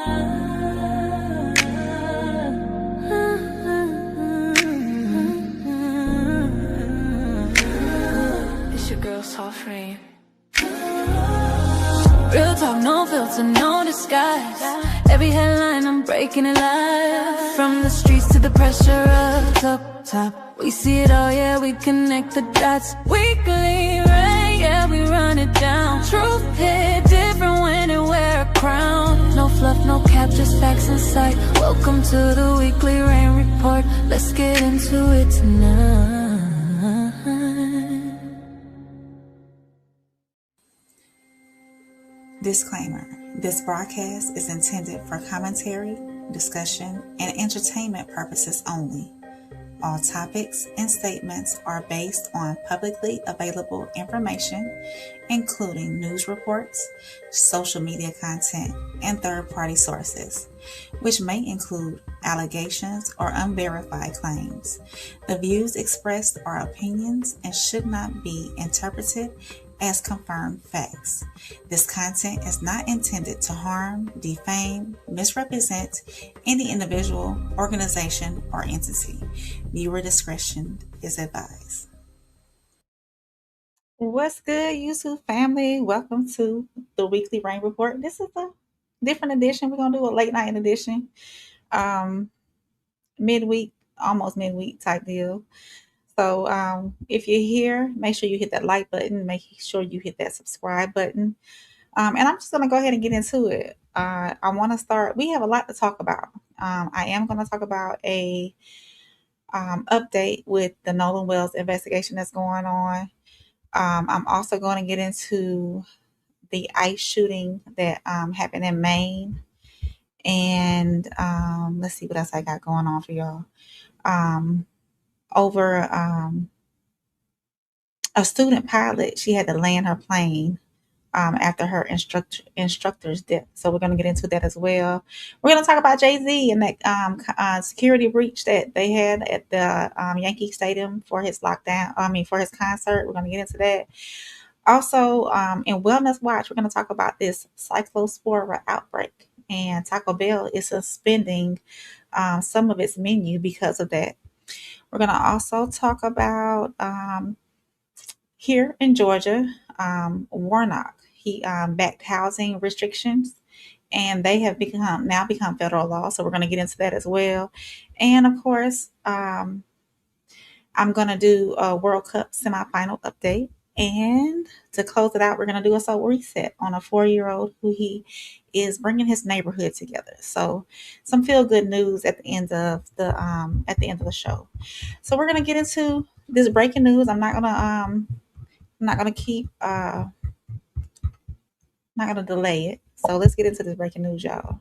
It's your girl, Soft Rain. Real talk, no filter, no disguise. Every headline, I'm breaking it live. From the streets to the pressure of up top, we see it all, yeah, we connect the dots. Weekly rain, yeah, we run it down. Truth hit different when it wear a crown. No fluff, no cap, just facts in sight. Welcome to the weekly rain report. Let's get into it tonight. Disclaimer: this broadcast is intended for commentary, discussion, and entertainment purposes only. All topics and statements are based on publicly available information, including news reports, social media content, and third-party sources, which may include allegations or unverified claims. The views expressed are opinions and should not be interpreted as confirmed facts. This content is not intended to harm, defame, misrepresent any individual, organization, or entity. Viewer discretion is advised. What's good, YouTube family? Welcome to the Weekly Rain Report. This is a different edition. We're going to do a late night edition. Midweek, almost midweek type deal. So if you're here, make sure you hit that like button. Make sure you hit that subscribe button. And I'm just going to go ahead and get into it. I want to start. We have a lot to talk about. I am going to talk about a update with the Nolan Wells investigation that's going on. I'm also going to get into the ICE shooting that happened in Maine. And let's see what else I got going on for y'all. Over a student pilot, she had to land her plane after her instructor's death. So we're going to get into that as well. We're going to talk about Jay-Z and that security breach that they had at the Yankee Stadium for his for his concert. We're going to get into that. Also, in Wellness Watch, we're going to talk about this Cyclospora outbreak. And Taco Bell is suspending some of its menu because of that. We're going to also talk about here in Georgia, Warnock. He backed housing restrictions, and they have now become federal law. So we're going to get into that as well. And of course, I'm going to do a World Cup semifinal update. And to close it out, we're going to do a soul reset on a 4-year-old who he is bringing his neighborhood together. So some feel good news at the end of the show. So we're going to get into this breaking news. I'm not going to delay it. So let's get into this breaking news, y'all.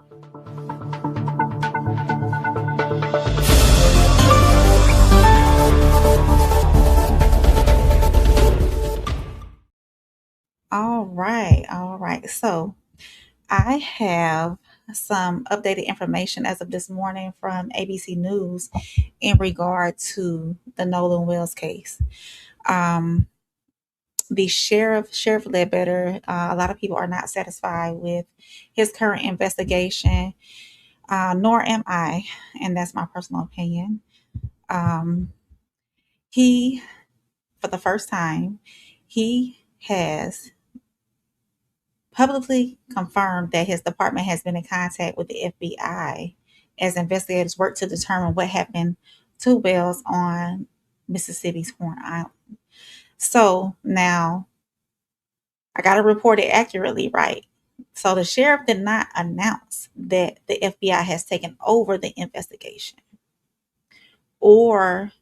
All right. So I have some updated information as of this morning from ABC News in regard to the Nolan Wells case. The Sheriff Ledbetter, a lot of people are not satisfied with his current investigation, nor am I, and that's my personal opinion. He, for the first time, he has publicly confirmed that his department has been in contact with the FBI as investigators work to determine what happened to Wells on Mississippi's Horn Island. So now I got to report it accurately, right? So the sheriff did not announce that the FBI has taken over the investigation or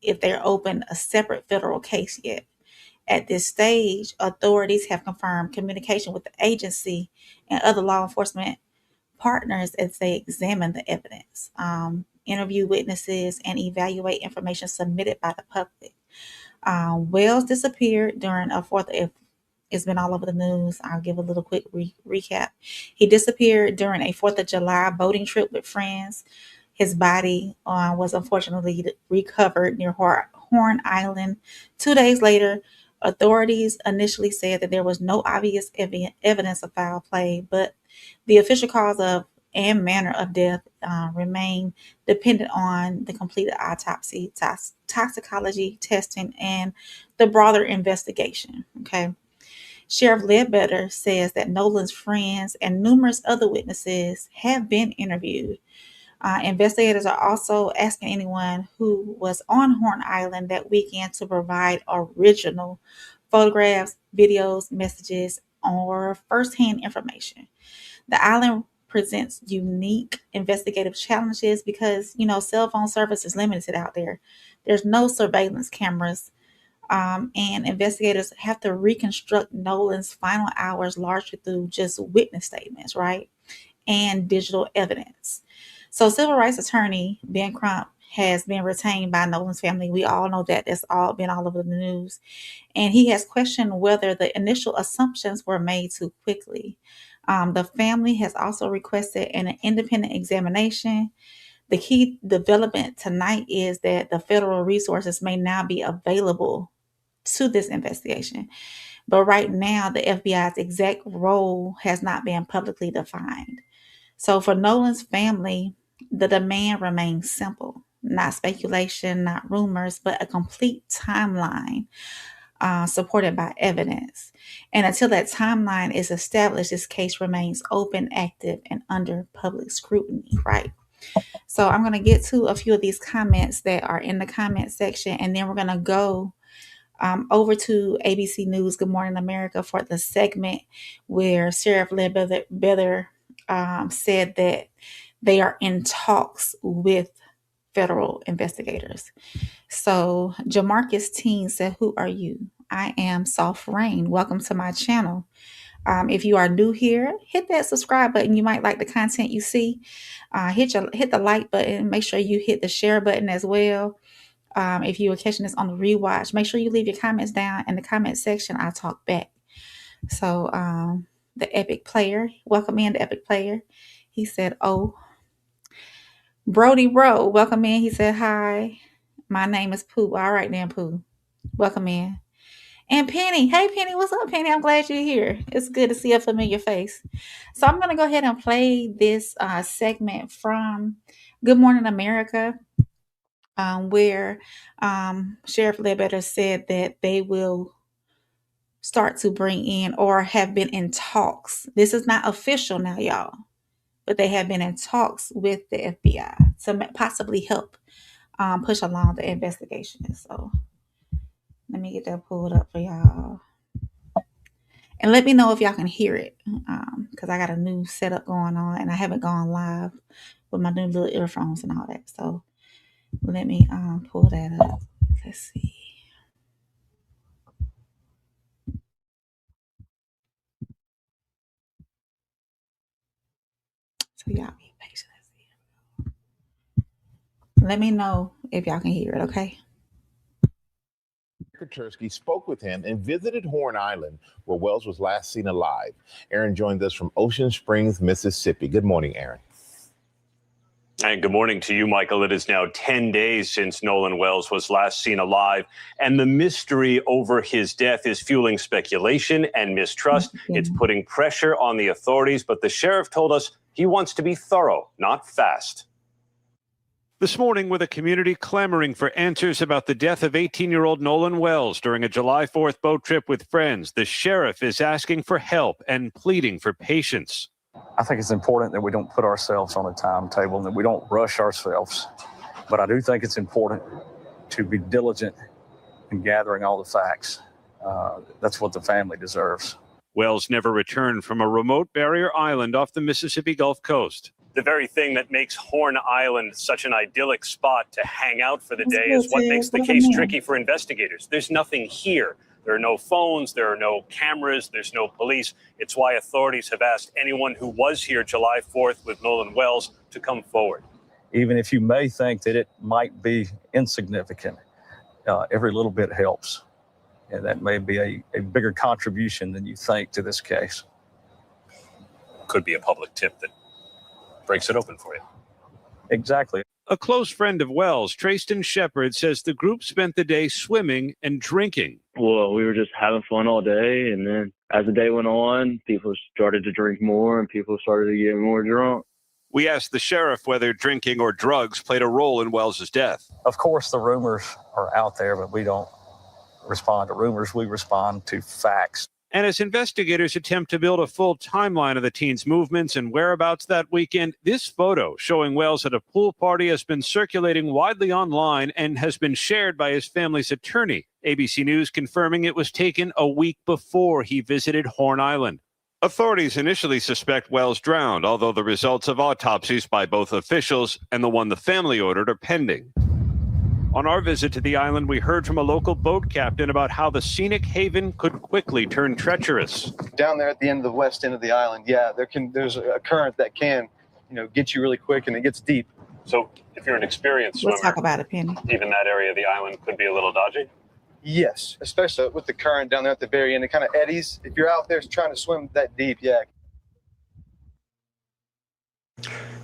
if they're open a separate federal case yet. At this stage, authorities have confirmed communication with the agency and other law enforcement partners as they examine the evidence, interview witnesses, and evaluate information submitted by the public. Wells disappeared during a it's been all over the news. I'll give a little quick recap. He disappeared during a 4th of July boating trip with friends. His body was unfortunately recovered near Horn Island 2 days later. Authorities initially said that there was no obvious evidence of foul play, but the official cause of and manner of death remain dependent on the completed autopsy, toxicology testing, and the broader investigation. Okay. Sheriff Ledbetter says that Nolan's friends and numerous other witnesses have been interviewed. Investigators are also asking anyone who was on Horn Island that weekend to provide original photographs, videos, messages, or firsthand information. The island presents unique investigative challenges because, cell phone service is limited out there. There's no surveillance cameras, and investigators have to reconstruct Nolan's final hours largely through just witness statements, right? And digital evidence. So, civil rights attorney Ben Crump has been retained by Nolan's family. We all know that. That's all been all over the news. And he has questioned whether the initial assumptions were made too quickly. The family has also requested an independent examination. The key development tonight is that the federal resources may now be available to this investigation. But right now, the FBI's exact role has not been publicly defined. So for Nolan's family, the demand remains simple, not speculation, not rumors, but a complete timeline supported by evidence. And until that timeline is established, this case remains open, active, and under public scrutiny, right? So I'm going to get to a few of these comments that are in the comment section, and then we're going to go over to ABC News Good Morning America for the segment where Sheriff Ledbetter said that they are in talks with federal investigators. So Jamarcus Teen said, "Who are you? I am Soft Rain. Welcome to my channel. If you are new here, hit that subscribe button. You might like the content you see. Hit the like button. Make sure you hit the share button as well. If you are catching this on the rewatch, make sure you leave your comments down in the comment section. I talk back." So the Epic Player, welcome in the Epic Player. He said, "Oh, Brody Bro, welcome in." He said, "Hi, my name is Pooh." All right then, Pooh. Welcome in. And Penny, hey Penny, what's up, Penny? I'm glad you're here. It's good to see a familiar face. So I'm going to go ahead and play this segment from Good Morning America, where Sheriff Ledbetter said that they will start to bring in or have been in talks. This is not official now, y'all, but they have been in talks with the FBI to possibly help push along the investigation. So let me get that pulled up for y'all. And let me know if y'all can hear it, because I got a new setup going on and I haven't gone live with my new little earphones and all that. So let me pull that up. Let's see. So y'all be patient. Let me know if y'all can hear it, okay? Tursky spoke with him and visited Horn Island, where Wells was last seen alive. Aaron joined us from Ocean Springs, Mississippi. Good morning, Aaron. And good morning to you, Michael. It is now 10 days since Nolan Wells was last seen alive, and the mystery over his death is fueling speculation and mistrust. It's putting pressure on the authorities, but the sheriff told us he wants to be thorough, not fast. This morning, with a community clamoring for answers about the death of 18-year-old Nolan Wells during a July 4th boat trip with friends, the sheriff is asking for help and pleading for patience. I think it's important that we don't put ourselves on a timetable and that we don't rush ourselves. But I do think it's important to be diligent in gathering all the facts. That's what the family deserves. Wells never returned from a remote barrier island off the Mississippi Gulf Coast. The very thing that makes Horn Island such an idyllic spot to hang out for the day is what makes the case tricky for investigators. There's nothing here. There are no phones, there are no cameras, there's no police. It's why authorities have asked anyone who was here July 4th with Nolan Wells to come forward. Even if you may think that it might be insignificant, every little bit helps. And that may be a bigger contribution than you think to this case. Could be a public tip that breaks it open for you. Exactly. A close friend of Wells, Trayston Shepard, says the group spent the day swimming and drinking. Well, we were just having fun all day, and then as the day went on, people started to drink more and people started to get more drunk. We asked the sheriff whether drinking or drugs played a role in Wells's death. Of course, the rumors are out there, but we don't respond to rumors. We respond to facts. And as investigators attempt to build a full timeline of the teen's movements and whereabouts that weekend, this photo showing Wells at a pool party has been circulating widely online and has been shared by his family's attorney. ABC News confirming it was taken a week before he visited Horn Island. Authorities initially suspect Wells drowned, although the results of autopsies by both officials and the one the family ordered are pending. On our visit to the island, we heard from a local boat captain about how the scenic haven could quickly turn treacherous. Down there at the end of the west end of the island, there's a current that can, get you really quick, and it gets deep. So if you're an experienced swimmer, We'll talk about it, Penny. even that area of the island could be a little dodgy? Yes, especially with the current down there at the very end. It kind of eddies. If you're out there trying to swim that deep, yeah.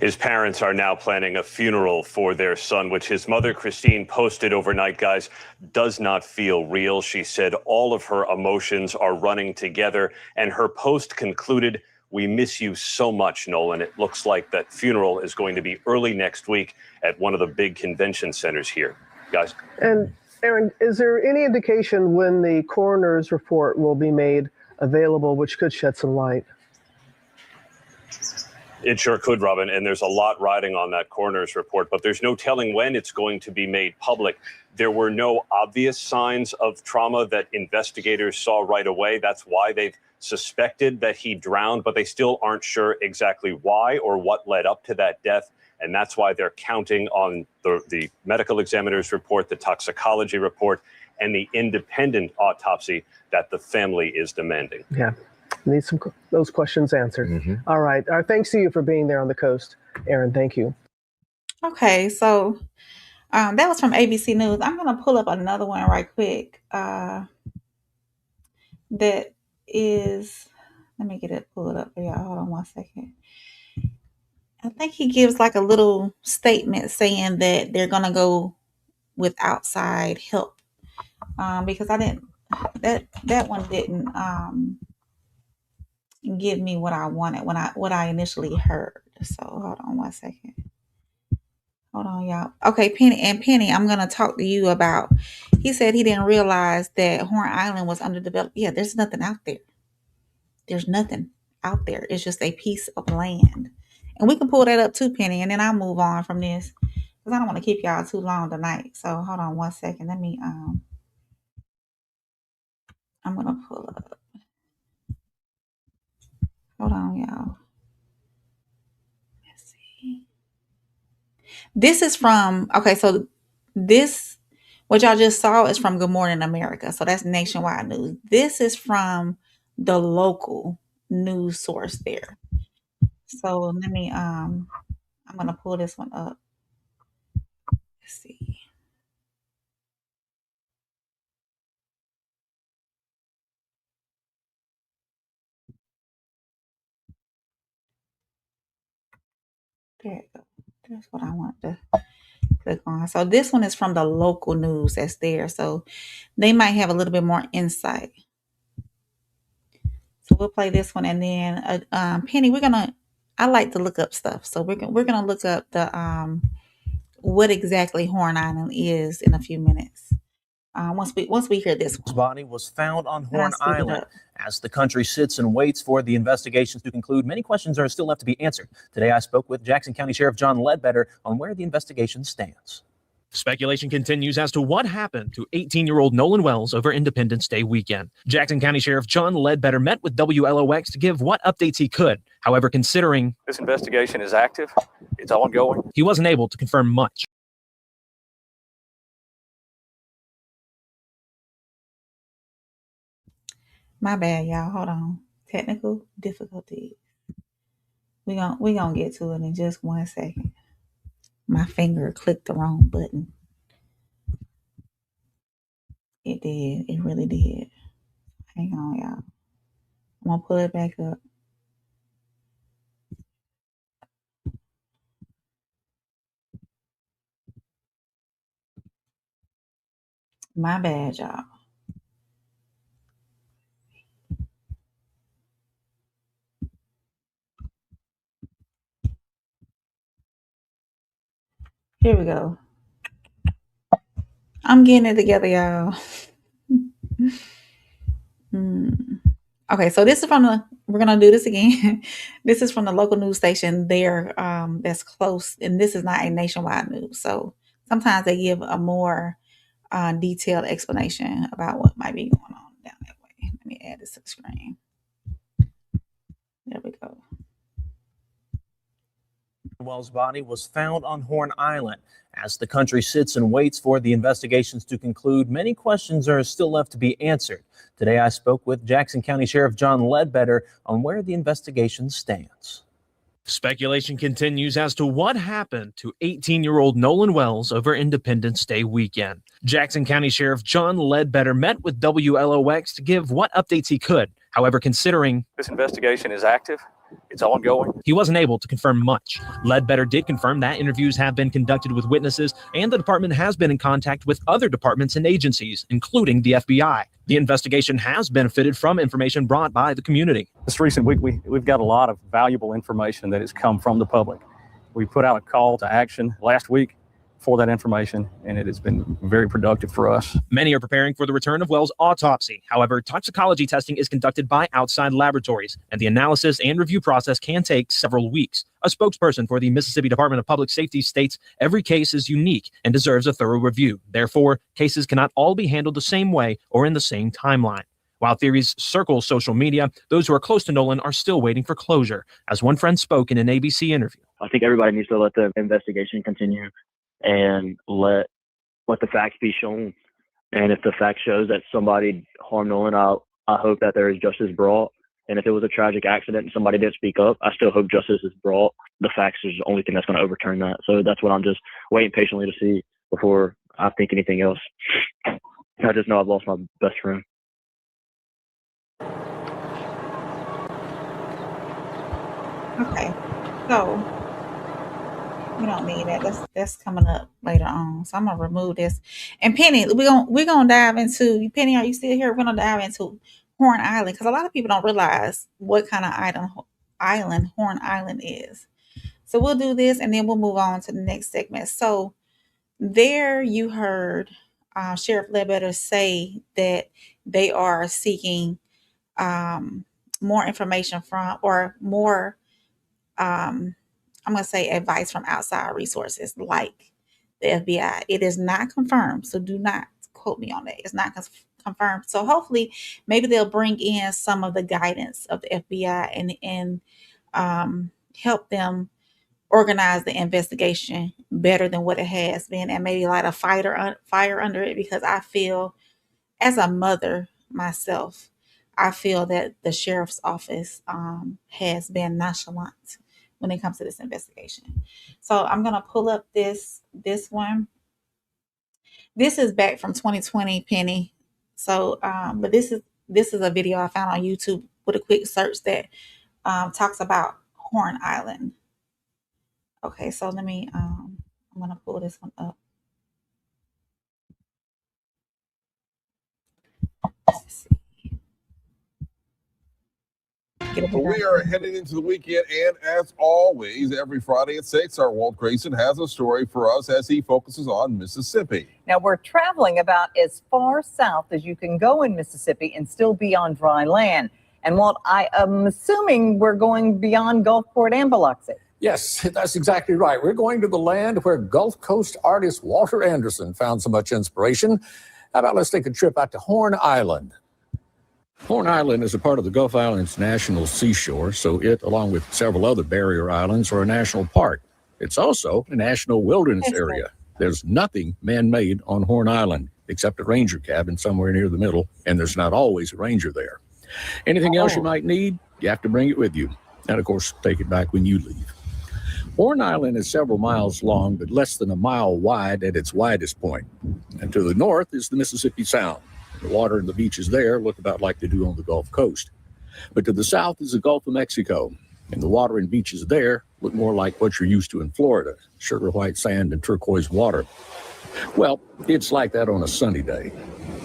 His parents are now planning a funeral for their son, which his mother, Christine, posted overnight, guys, does not feel real. She said all of her emotions are running together, and her post concluded, "We miss you so much, Nolan." It looks like that funeral is going to be early next week at one of the big convention centers here. Guys. And Aaron, is there any indication when the coroner's report will be made available, which could shed some light? It sure could, Robin, and there's a lot riding on that coroner's report, but there's no telling when it's going to be made public. There were no obvious signs of trauma that investigators saw right away. That's why they've suspected that he drowned, but they still aren't sure exactly why or what led up to that death. And that's why they're counting on the medical examiner's report, the toxicology report, and the independent autopsy that the family is demanding. Yeah, need those questions answered. Mm-hmm. All right. Thanks to you for being there on the coast, Aaron. Thank you. Okay, so that was from ABC News. I'm going to pull up another one right quick. That is, let me pull it up for y'all. Hold on one second. I think he gives like a little statement saying that they're going to go with outside help. Because that one didn't give me what I wanted what I initially heard. So hold on one second. Hold on, y'all. Okay, Penny, I'm going to talk to you about, he said he didn't realize that Horn Island was underdeveloped. Yeah, there's nothing out there. There's nothing out there. It's just a piece of land. And we can pull that up too, Penny, and then I'll move on from this because I don't want to keep y'all too long tonight. So hold on one second. Let me, I'm going to pull up. Hold on, y'all. Let's see. This is from, okay, so this, what y'all just saw is from Good Morning America. So that's nationwide news. This is from the local news source there. So let me, I'm going to pull this one up. Let's see. There you go. That's what I want to click on. So this one is from the local news that's there. So they might have a little bit more insight. So we'll play this one, and then Penny, I like to look up stuff. So we're gonna look up the what exactly Horn Island is in a few minutes. Once we hear this one. His body was found on Horn Island. As the country sits and waits for the investigations to conclude, many questions are still left to be answered. Today, I spoke with Jackson County Sheriff John Ledbetter on where the investigation stands. Speculation continues as to what happened to 18-year-old Nolan Wells over Independence Day weekend. Jackson County Sheriff John Ledbetter met with WLOX to give what updates he could. However, considering This investigation is active, it's ongoing. he wasn't able to confirm much. My bad, y'all. Hold on. Technical difficulties. We gonna get to it in just 1 second. My finger clicked the wrong button. It did. It really did. Hang on, y'all. I'm gonna pull it back up. My bad, y'all. Here we go. I'm getting it together, y'all. Okay, so this is we're going to do this again. This is from the local news station there that's close, and this is not a nationwide news. So sometimes they give a more detailed explanation about what might be going on down that way. Let me add this to the screen. There we go. Wells' body was found on Horn Island. As the country sits and waits for the investigations to conclude, many questions are still left to be answered. Today, I spoke with Jackson County Sheriff John Ledbetter on where the investigation stands. Speculation continues as to what happened to 18-year-old Nolan Wells over Independence Day weekend. Jackson County Sheriff John Ledbetter met with WLOX to give what updates he could. However, considering This investigation is active. It's ongoing. he wasn't able to confirm much, Ledbetter did confirm that interviews have been conducted with witnesses and the department has been in contact with other departments and agencies, including the FBI. The investigation has benefited from information brought by the community. This recent week, we've got a lot of valuable information that has come from the public. We put out a call to action last week for that information, and it has been very productive for us. Many are preparing for the return of Wells' autopsy. However, toxicology testing is conducted by outside laboratories, and the analysis and review process can take several weeks. A spokesperson for the Mississippi Department of Public Safety states every case is unique and deserves a thorough review. Therefore, cases cannot all be handled the same way or in the same timeline. While theories circle social media, those who are close to Nolan are still waiting for closure, as one friend spoke in an ABC interview. I think everybody needs to let the investigation continue and let the facts be shown. And if the fact shows that somebody harmed Nolan, I hope that there is justice brought. And if it was a tragic accident and somebody didn't speak up, I still hope justice is brought. The facts is the only thing that's going to overturn that. So that's what I'm just waiting patiently to see before I think anything else. I just know I've lost my best friend. Okay, so we don't need that. That's coming up later on. So I'm gonna remove this. And Penny, we're gonna dive into Penny. Are you still here? We're gonna dive into Horn Island because a lot of people don't realize what kind of island Horn Island is. So we'll do this and then we'll move on to the next segment. So there you heard Sheriff Ledbetter say that they are seeking more information from or more I'm going to say advice from outside resources like the FBI. It is not confirmed, so do not quote me on that. It's not confirmed. So hopefully maybe they'll bring in some of the guidance of the FBI and help them organize the investigation better than what it has been and maybe light a fire under it, because I feel as a mother myself, I feel that the sheriff's office has been nonchalant when it comes to this investigation. So I'm going to pull up this one. This is back from 2020, Penny. So, but this is a video I found on YouTube with a quick search that talks about Horn Island. Okay, so let me, I'm going to pull this one up. Let's see. We are heading into the weekend, and as always, every Friday at 6, our Walt Grayson has a story for us as he focuses on Mississippi. Now, we're traveling about as far south as you can go in Mississippi and still be on dry land. And Walt, I am assuming we're going beyond Gulfport and Biloxi. Yes, that's exactly right. We're going to the land where Gulf Coast artist Walter Anderson found so much inspiration. How about let's take a trip out to Horn Island. Horn Island is a part of the Gulf Islands National Seashore, so it, along with several other barrier islands, are a national park. It's also a national wilderness area. There's nothing man-made on Horn Island except a ranger cabin somewhere near the middle, and there's not always a ranger there. Anything else you might need, you have to bring it with you. And, of course, take it back when you leave. Horn Island is several miles long, but less than a mile wide at its widest point. And to the north is the Mississippi Sound. The water and the beaches there look about like they do on the Gulf Coast. But to the south is the Gulf of Mexico, and the water and beaches there look more like what you're used to in Florida, sugar white sand and turquoise water. Well, it's like that on a sunny day.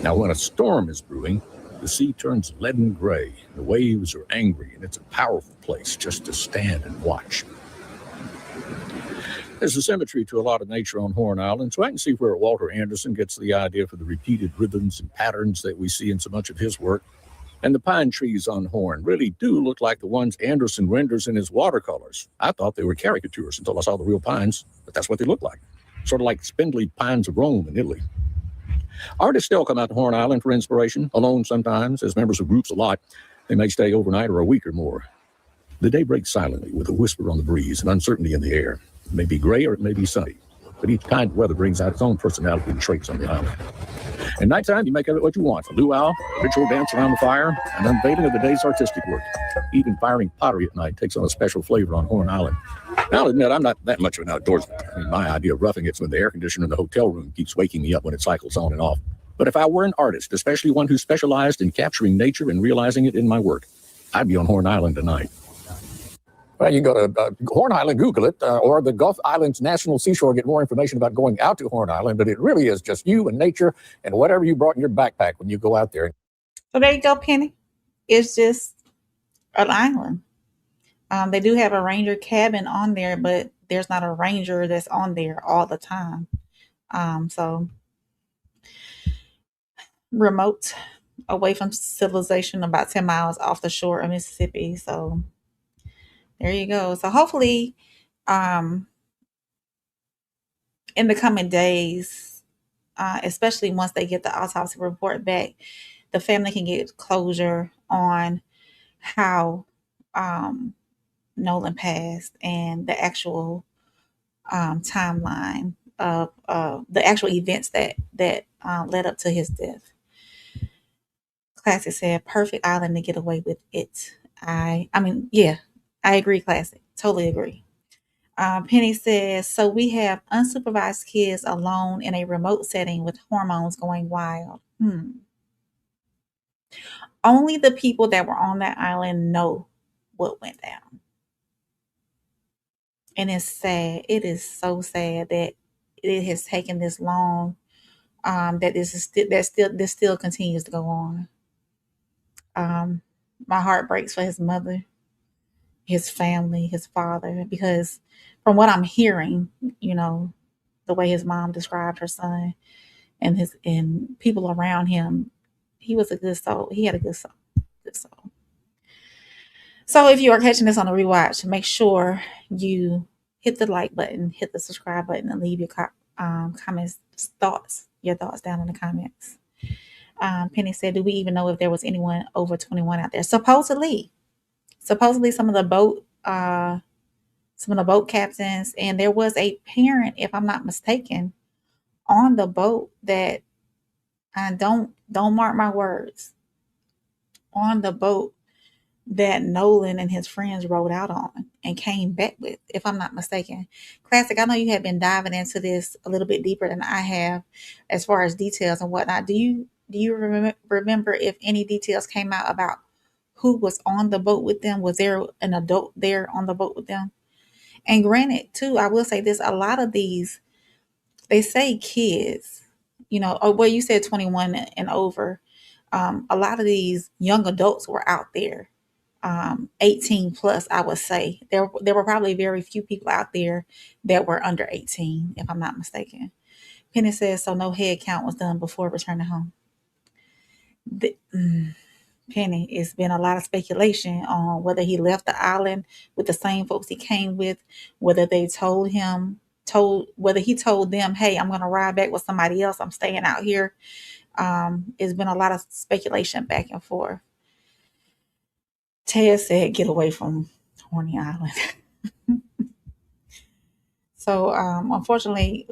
Now, when a storm is brewing, the sea turns leaden gray, the waves are angry, and it's a powerful place just to stand and watch. There's a symmetry to a lot of nature on Horn Island, so I can see where Walter Anderson gets the idea for the repeated rhythms and patterns that we see in so much of his work. And the pine trees on Horn really do look like the ones Anderson renders in his watercolors. I thought they were caricatures until I saw the real pines, but that's what they look like. Sort of like spindly pines of Rome in Italy. Artists still come out to Horn Island for inspiration, alone sometimes, as members of groups a lot. They may stay overnight or a week or more. The day breaks silently with a whisper on the breeze and uncertainty in the air. It may be gray or it may be sunny, but each kind of weather brings out its own personality and traits on the island. At nighttime, you make of it what you want. A luau, a ritual dance around the fire, an unveiling of the day's artistic work. Even firing pottery at night takes on a special flavor on Horn Island. I'll admit, I'm not that much of an outdoorsman. I mean, my idea of roughing it's when the air conditioner in the hotel room keeps waking me up when it cycles on and off. But if I were an artist, especially one who specialized in capturing nature and realizing it in my work, I'd be on Horn Island tonight. Well, you can go to Horn Island, Google it, or the Gulf Islands National Seashore, get more information about going out to Horn Island. But it really is just you and nature and whatever you brought in your backpack when you go out there. So there you go, Penny. It's just an island. They do have a ranger cabin on there, but there's not a ranger that's on there all the time. So remote, away from civilization, about 10 miles off the shore of Mississippi. So there you go. So hopefully, in the coming days, especially once they get the autopsy report back, the family can get closure on how Nolan passed and the actual timeline of the actual events that led up to his death. Classic said, "Perfect island to get away with it." I mean, yeah. I agree, Classic. Totally agree. Penny says, so we have unsupervised kids alone in a remote setting with hormones going wild. Only the people that were on that island know what went down. And it's sad. It is so sad that it has taken this long. That this still continues to go on. My heart breaks for his mother, his family, his father, because from what I'm hearing, the way his mom described her son and people around him, he was a good soul. He had a good soul. So if you are catching this on a rewatch, make sure you hit the like button, hit the subscribe button, and leave your comments, your thoughts down in the comments. Penny said, do we even know if there was anyone over 21 out there? Supposedly some of the boat captains, and there was a parent, if I'm not mistaken, on the boat that don't mark my words, on the boat that Nolan and his friends rode out on and came back with, if I'm not mistaken. Classic, I know you have been diving into this a little bit deeper than I have as far as details and whatnot. Do you remember if any details came out about who was on the boat with them? Was there an adult there on the boat with them? And granted, too, I will say this, a lot of these, they say kids, you said 21 and over. A lot of these young adults were out there, 18 plus, I would say. There were probably very few people out there that were under 18, if I'm not mistaken. Penny says, so no head count was done before returning home. Penny, it's been a lot of speculation on whether he left the island with the same folks he came with, whether they whether he told them, hey, I'm going to ride back with somebody else. I'm staying out here. It's been a lot of speculation back and forth. Ted said, get away from Horny Island. So, unfortunately,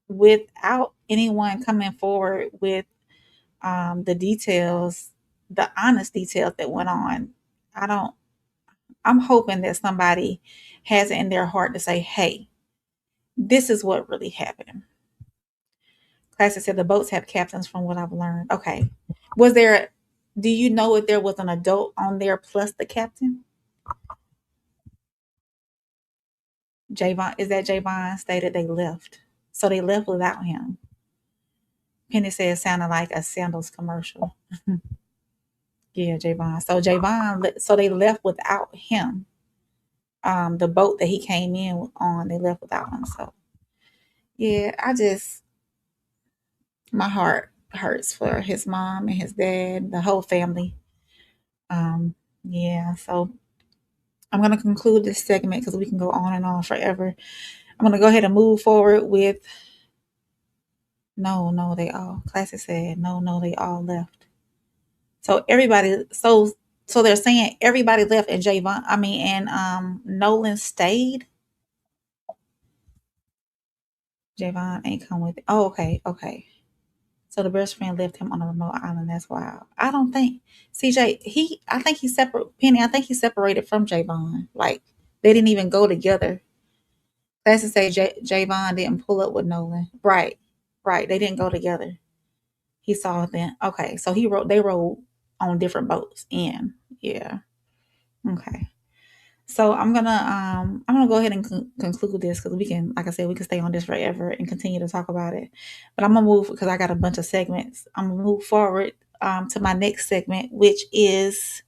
without anyone coming forward with the details, the honest details that went on, I'm hoping that somebody has it in their heart to say, hey, this is what really happened. Classic said the boats have captains from what I've learned. Okay. Do you know if there was an adult on there plus the captain? Javon stated they left. So they left without him. Penny said it sounded like a Sandals commercial. Yeah, Javon. So they left without him. the boat that he came in on, they left without him. So yeah, my heart hurts for his mom and his dad, the whole family. Yeah, so I'm gonna conclude this segment because we can go on and on forever. I'm gonna go ahead and move forward with no, they all. Classic said no, they all left. So everybody, so they're saying everybody left and Nolan stayed. Javon ain't come with it. Oh, okay. So the best friend left him on a remote island. That's wild. I don't think CJ. I think he's separate. Penny. I think he's separated from Javon. Like they didn't even go together. That's to say, Javon didn't pull up with Nolan. Right. They didn't go together. He saw it then. Okay, so they rode on different boats. And yeah. Okay. So I'm gonna go ahead and conclude this because we can, like I said, we can stay on this forever and continue to talk about it. But I'm gonna move because I got a bunch of segments. I'm gonna move forward to my next segment, which is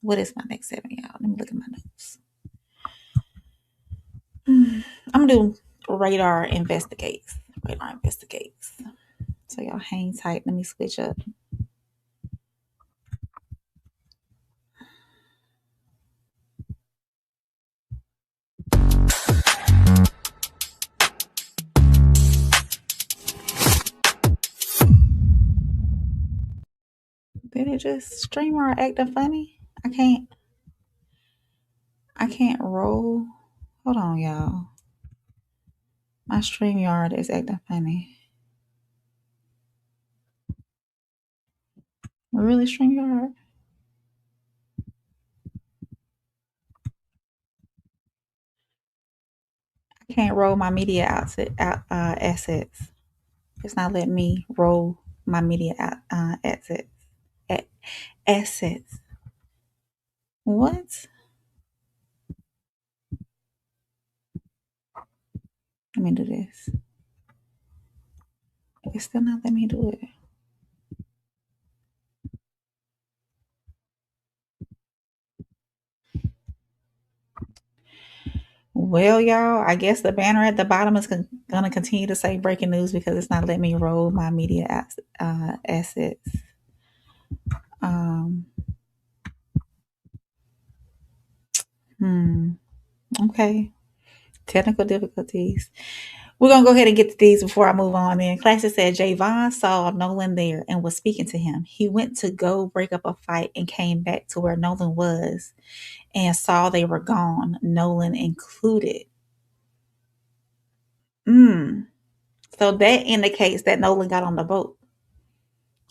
what is my next segment, y'all? Let me look at my notes. I'm gonna do radar investigates. So y'all hang tight. Let me switch up. Did it just stream or acting funny? I can't roll. Hold on, y'all. My StreamYard is acting funny. Really, StreamYard? I can't roll my media assets. It's not letting me roll my media assets. Assets. What? Let me do this. It's still not letting me do it. Well, y'all, I guess the banner at the bottom is going to continue to say breaking news because it's not letting me roll my media assets. Okay. Technical difficulties. We're going to go ahead and get to these before I move on then. Classic said Javon saw Nolan there and was speaking to him. He went to go break up a fight and came back to where Nolan was and saw they were gone, Nolan included. So that indicates that Nolan got on the boat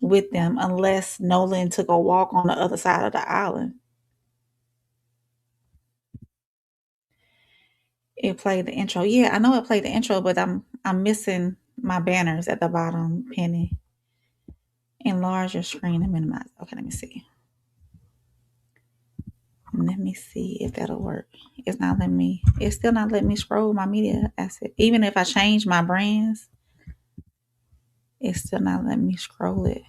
with them unless Nolan took a walk on the other side of the island. It played the intro. Yeah, I know it played the intro, but I'm missing my banners at the bottom, Penny. Enlarge your screen and minimize. Okay, let me see. Let me see if that'll work. It's still not letting me scroll my media asset. Even if I change my brands, it's still not letting me scroll it.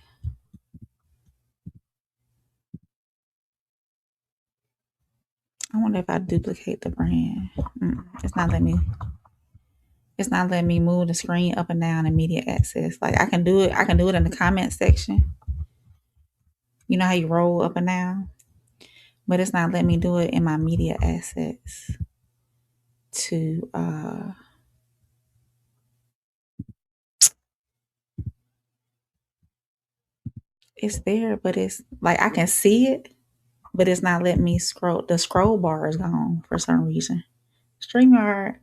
I wonder if I duplicate the brand. It's not letting me move the screen up and down in media access. Like I can do it in the comment section. You know how you roll up and down? But it's not letting me do it in my media assets to it's there, but it's like I can see it, but it's not letting me scroll. The scroll bar is gone for some reason. StreamYard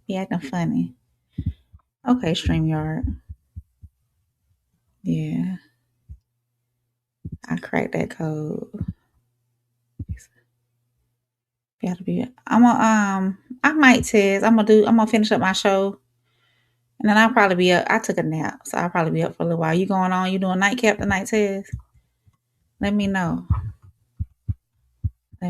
be acting funny. Okay, StreamYard. Yeah. I cracked that code. Gotta be. I might test. I'm gonna finish up my show. And then I'll probably be up. I took a nap, so I'll probably be up for a little while. You going on? You doing nightcap tonight, Tez? Let me know. I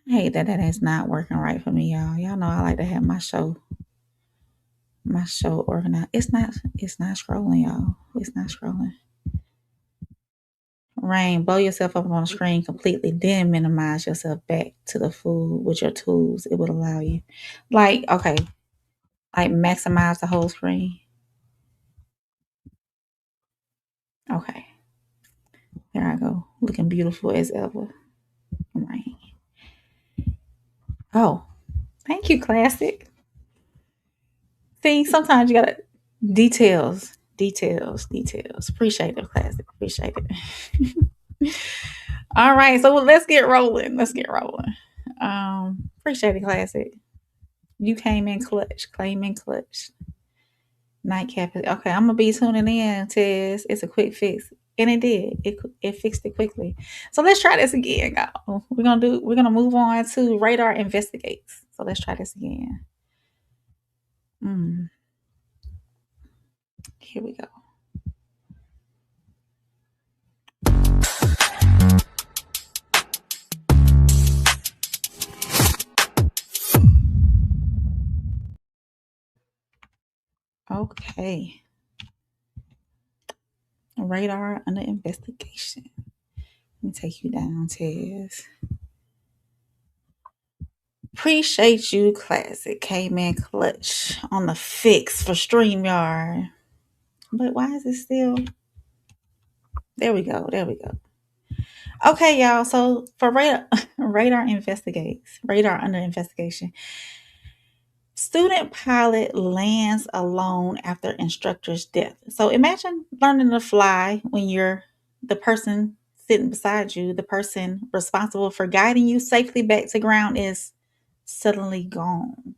hate that is not working right for me, y'all. Y'all know I like to have my show organized. It's not scrolling, y'all. It's not scrolling. Rain, blow yourself up on the screen completely, then minimize yourself back to the food with your tools. It would allow you. Like, okay. Like maximize the whole screen. Okay. There I go. Looking beautiful as ever. Rain. Oh, thank you, Classic. See, sometimes you gotta details. Appreciate it, Classic. Appreciate it. All right, so let's get rolling. Appreciate it, Classic. You came in clutch. Claiming clutch. Nightcap. Okay, I'm gonna be tuning in, Tez. It's a quick fix. And it did. It fixed it quickly. So let's try this again, y'all. We're gonna move on to radar investigates. So let's try this again. Here we go. Okay. Radar under investigation. Let me take you down, Tez. Appreciate you, Classic. Came in clutch on the fix for StreamYard. But why is it still? There we go. Okay, y'all. So for radar under investigation. Student pilot lands alone after instructor's death. So imagine learning to fly when you're the person sitting beside you, the person responsible for guiding you safely back to ground is suddenly gone.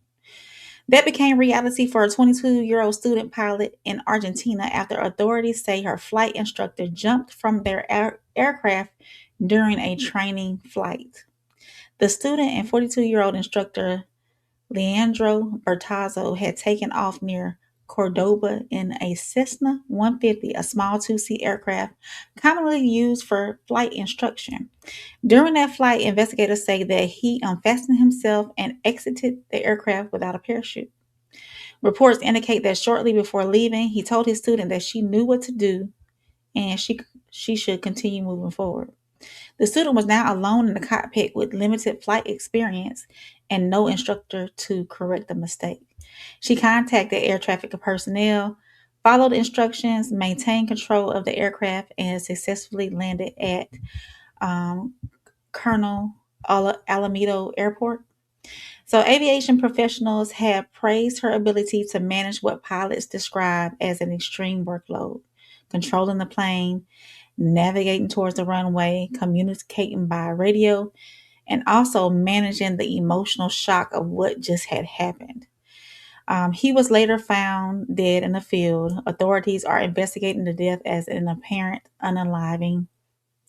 That became reality for a 22-year-old student pilot in Argentina after authorities say her flight instructor jumped from their aircraft during a training flight. The student and 42-year-old instructor Leandro Bertazzo had taken off near Cordoba in a Cessna 150, a small two-seat aircraft commonly used for flight instruction. During that flight, investigators say that he unfastened himself and exited the aircraft without a parachute. Reports indicate that shortly before leaving, he told his student that she knew what to do and she should continue moving forward. The student was now alone in the cockpit with limited flight experience and no instructor to correct the mistake. She contacted air traffic personnel, followed instructions, maintained control of the aircraft, and successfully landed at Colonel Alameda Airport. So aviation professionals have praised her ability to manage what pilots describe as an extreme workload, controlling the plane, navigating towards the runway, communicating by radio, and also managing the emotional shock of what just had happened. He was later found dead in the field. Authorities are investigating the death as an apparent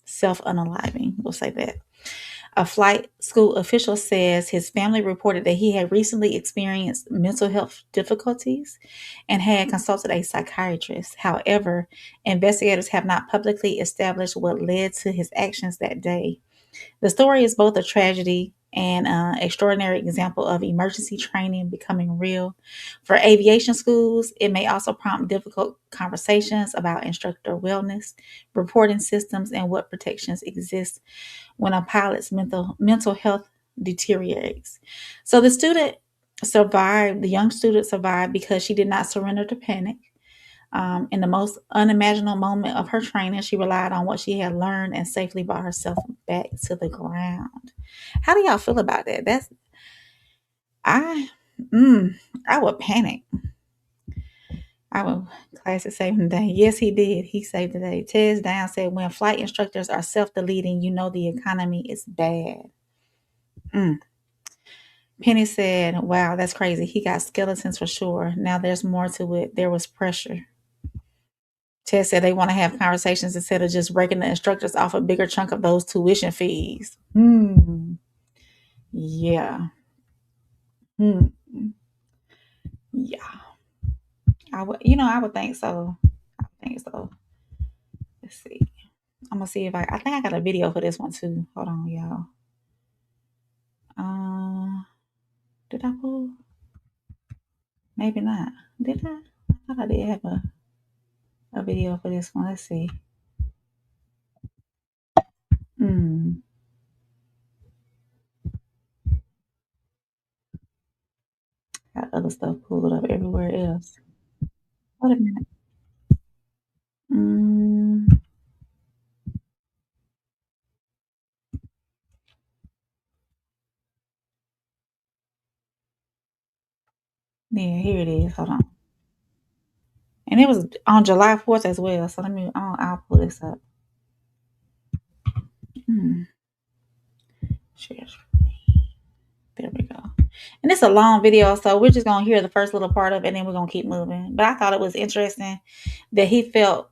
self-unaliving. We'll say that. A flight school official says his family reported that he had recently experienced mental health difficulties and had consulted a psychiatrist. However, investigators have not publicly established what led to his actions that day. The story is both a tragedy and an extraordinary example of emergency training becoming real. For aviation schools, it may also prompt difficult conversations about instructor wellness, reporting systems, and what protections exist when a pilot's mental health deteriorates. So the young student survived because she did not surrender to panic. In the most unimaginable moment of her training, she relied on what she had learned and safely brought herself back to the ground. How do y'all feel about that? I would panic. I would. Classic saving the day. Yes, he did. He saved the day. Tez Down said, when flight instructors are self-deleting, you know the economy is bad. Penny said, wow, that's crazy. He got skeletons for sure. Now there's more to it. There was pressure. Ted said they want to have conversations instead of just breaking the instructors off a bigger chunk of those tuition fees. Yeah. Yeah. I would think so. Let's see. I'm gonna see if I think I got a video for this one too. Hold on, y'all. Did I pull? Maybe not. Did I? I thought I did have a video for this one. Let's see. got other stuff pulled up everywhere else. Wait a minute. Yeah, here it is. Hold on. And it was on July 4th as well. So I'll pull this up. Share. There we go. And it's a long video, so we're just gonna hear the first little part of it, and then we're gonna keep moving. But I thought it was interesting that he felt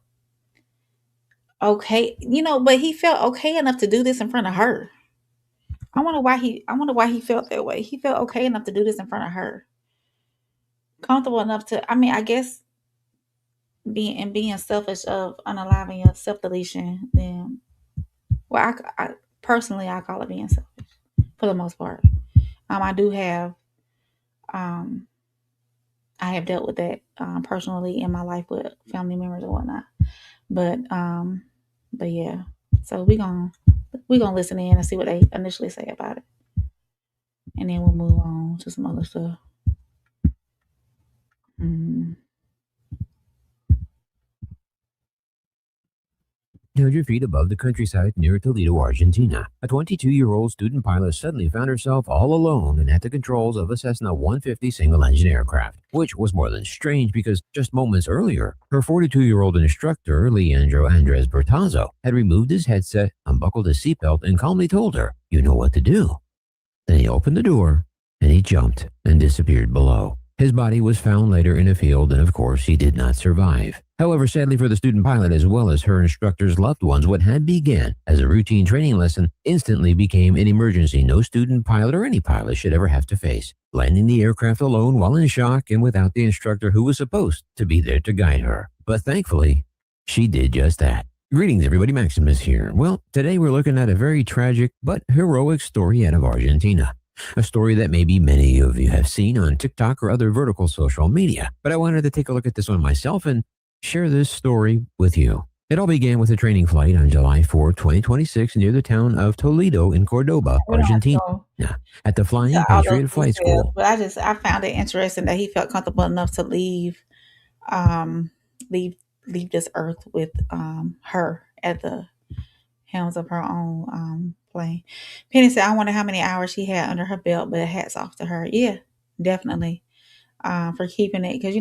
okay, but he felt okay enough to do this in front of her. I wonder why he felt that way. He felt okay enough to do this in front of her. Comfortable enough to, I guess being selfish of unaliving your self-deletion, then I personally I call it being selfish for the most part. I do have I have dealt with that personally in my life with family members and whatnot. But yeah. So we're gonna listen in and see what they initially say about it. And then we'll move on to some other stuff. 100 feet above the countryside near Toledo, Argentina, a 22-year-old student pilot suddenly found herself all alone and at the controls of a Cessna 150 single-engine aircraft, which was more than strange because just moments earlier, her 42-year-old instructor, Leandro Andres Bertazzo, had removed his headset, unbuckled his seatbelt, and calmly told her, "You know what to do." Then he opened the door, and he jumped and disappeared below. His body was found later in a field, and of course, he did not survive. However, sadly for the student pilot as well as her instructor's loved ones, what had begun as a routine training lesson instantly became an emergency no student pilot or any pilot should ever have to face, landing the aircraft alone while in shock and without the instructor who was supposed to be there to guide her. But thankfully, she did just that. Greetings everybody, Maximus here. Well, today we're looking at a very tragic but heroic story out of Argentina. A story that maybe many of you have seen on TikTok or other vertical social media. But I wanted to take a look at this one myself and share this story with you. It all began with a training flight on July 4, 2026 near the town of Toledo in Cordoba, Argentina. At the Flying Patriot Flight School. But I found it interesting that he felt comfortable enough to leave this earth with her at the helms of her own plane. Penny said, "I wonder how many hours she had under her belt, but hats off to her." Yeah, definitely for keeping it, because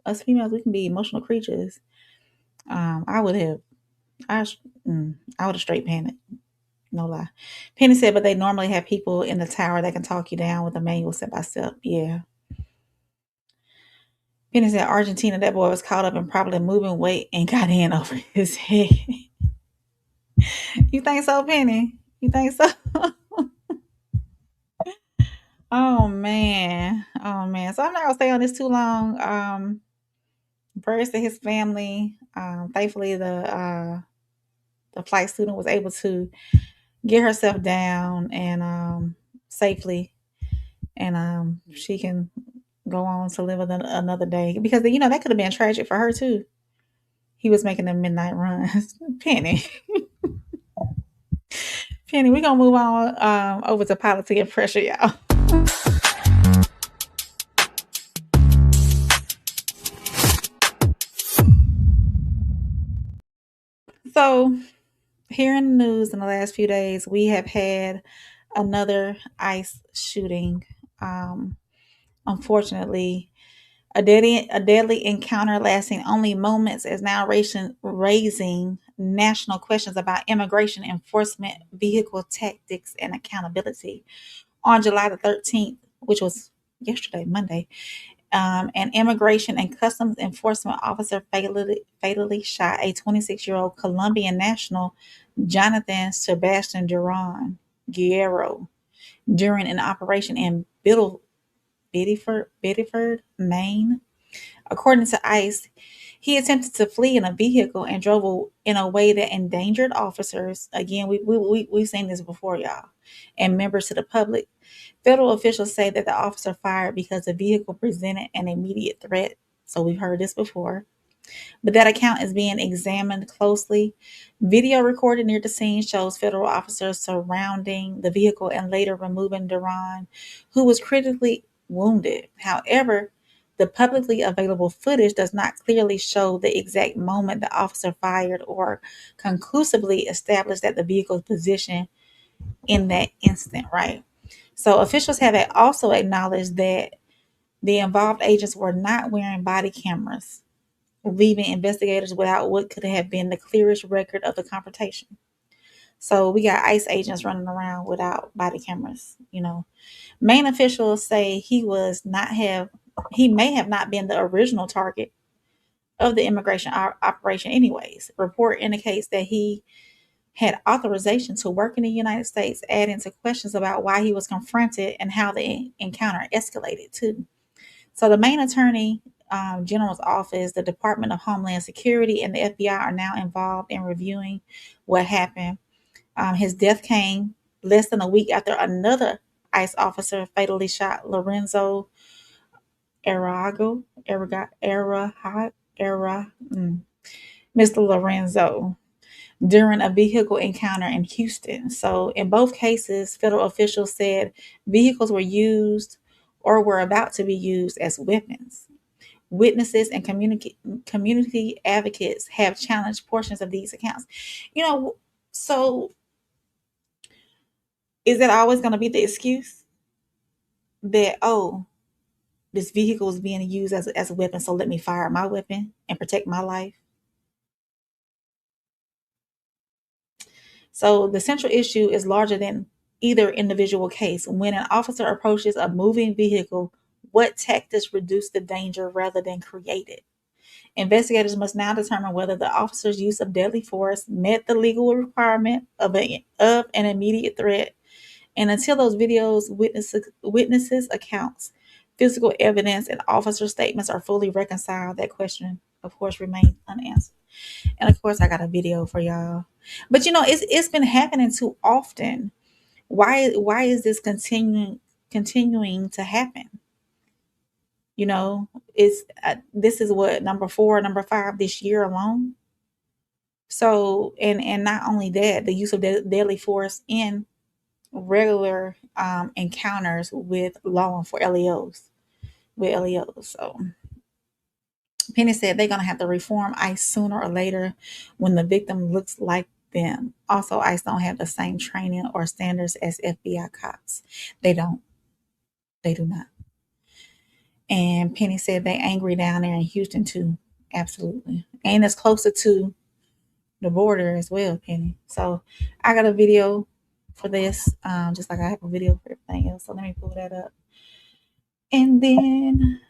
us females, we can be emotional creatures. I would have straight panicked. No lie. Penny said, "But they normally have people in the tower that can talk you down with a manual step by step." Yeah. Penny said, "Argentina, that boy was caught up in probably moving weight and got in over his head." You think so, Penny? You think so? Oh man. So I'm not gonna stay on this too long. Prayers to his family. Thankfully the flight student was able to get herself down and safely, and she can go on to live another day, because that could have been tragic for her too. He was making them midnight runs. Penny. Penny, we're gonna move on over to politics and pressure, y'all. So here in the news in the last few days, we have had another ICE shooting. Unfortunately, a deadly encounter lasting only moments is now raising national questions about immigration enforcement, vehicle tactics, and accountability. On July the 13th, which was yesterday, Monday, an immigration and customs enforcement officer fatally shot a 26-year-old Colombian national, Jonathan Sebastian Duran Guerrero, during an operation in Biddeford, Maine. According to ICE, he attempted to flee in a vehicle and drove in a way that endangered officers. Again, we've seen this before, y'all, and members to the public. Federal officials say that the officer fired because the vehicle presented an immediate threat. So we've heard this before. But that account is being examined closely. Video recorded near the scene shows federal officers surrounding the vehicle and later removing Duran, who was critically wounded. However, the publicly available footage does not clearly show the exact moment the officer fired or conclusively establish that the vehicle's position in that instant, right? So officials have also acknowledged that the involved agents were not wearing body cameras, leaving investigators without what could have been the clearest record of the confrontation. So we got ICE agents running around without body cameras. Maine officials say he may have not been the original target of the immigration operation anyways. Report indicates that he had authorization to work in the United States, adding to questions about why he was confronted and how the encounter escalated too. So the Maine Attorney General's office, the Department of Homeland Security, and the FBI are now involved in reviewing what happened. His death came less than a week after another ICE officer fatally shot Lorenzo Mr. Lorenzo during a vehicle encounter in Houston. So in both cases, federal officials said vehicles were used or were about to be used as weapons. Witnesses and community advocates have challenged portions of these accounts. So is that always going to be the excuse that, this vehicle is being used as a weapon, so let me fire my weapon and protect my life? So the central issue is larger than either individual case. When an officer approaches a moving vehicle, what tactics reduce the danger rather than create it? Investigators must now determine whether the officer's use of deadly force met the legal requirement of an immediate threat. And until those videos, witnesses' accounts, physical evidence, and officer statements are fully reconciled, that question, of course, remains unanswered. And of course, I got a video for y'all. But it's been happening too often. Why is this continuing to happen? It's this is what, number 4, number 5 this year alone. So and not only that, the use of deadly force in regular encounters with law enforcement LEOs. So Penny said they're gonna have to reform ICE sooner or later when the victim looks like them. Also, ICE don't have the same training or standards as FBI cops. They do not. And Penny said they angry down there in Houston too. Absolutely. And it's closer to the border as well, Penny. So I got a video for this, just like I have a video for everything else. So let me pull that up. And then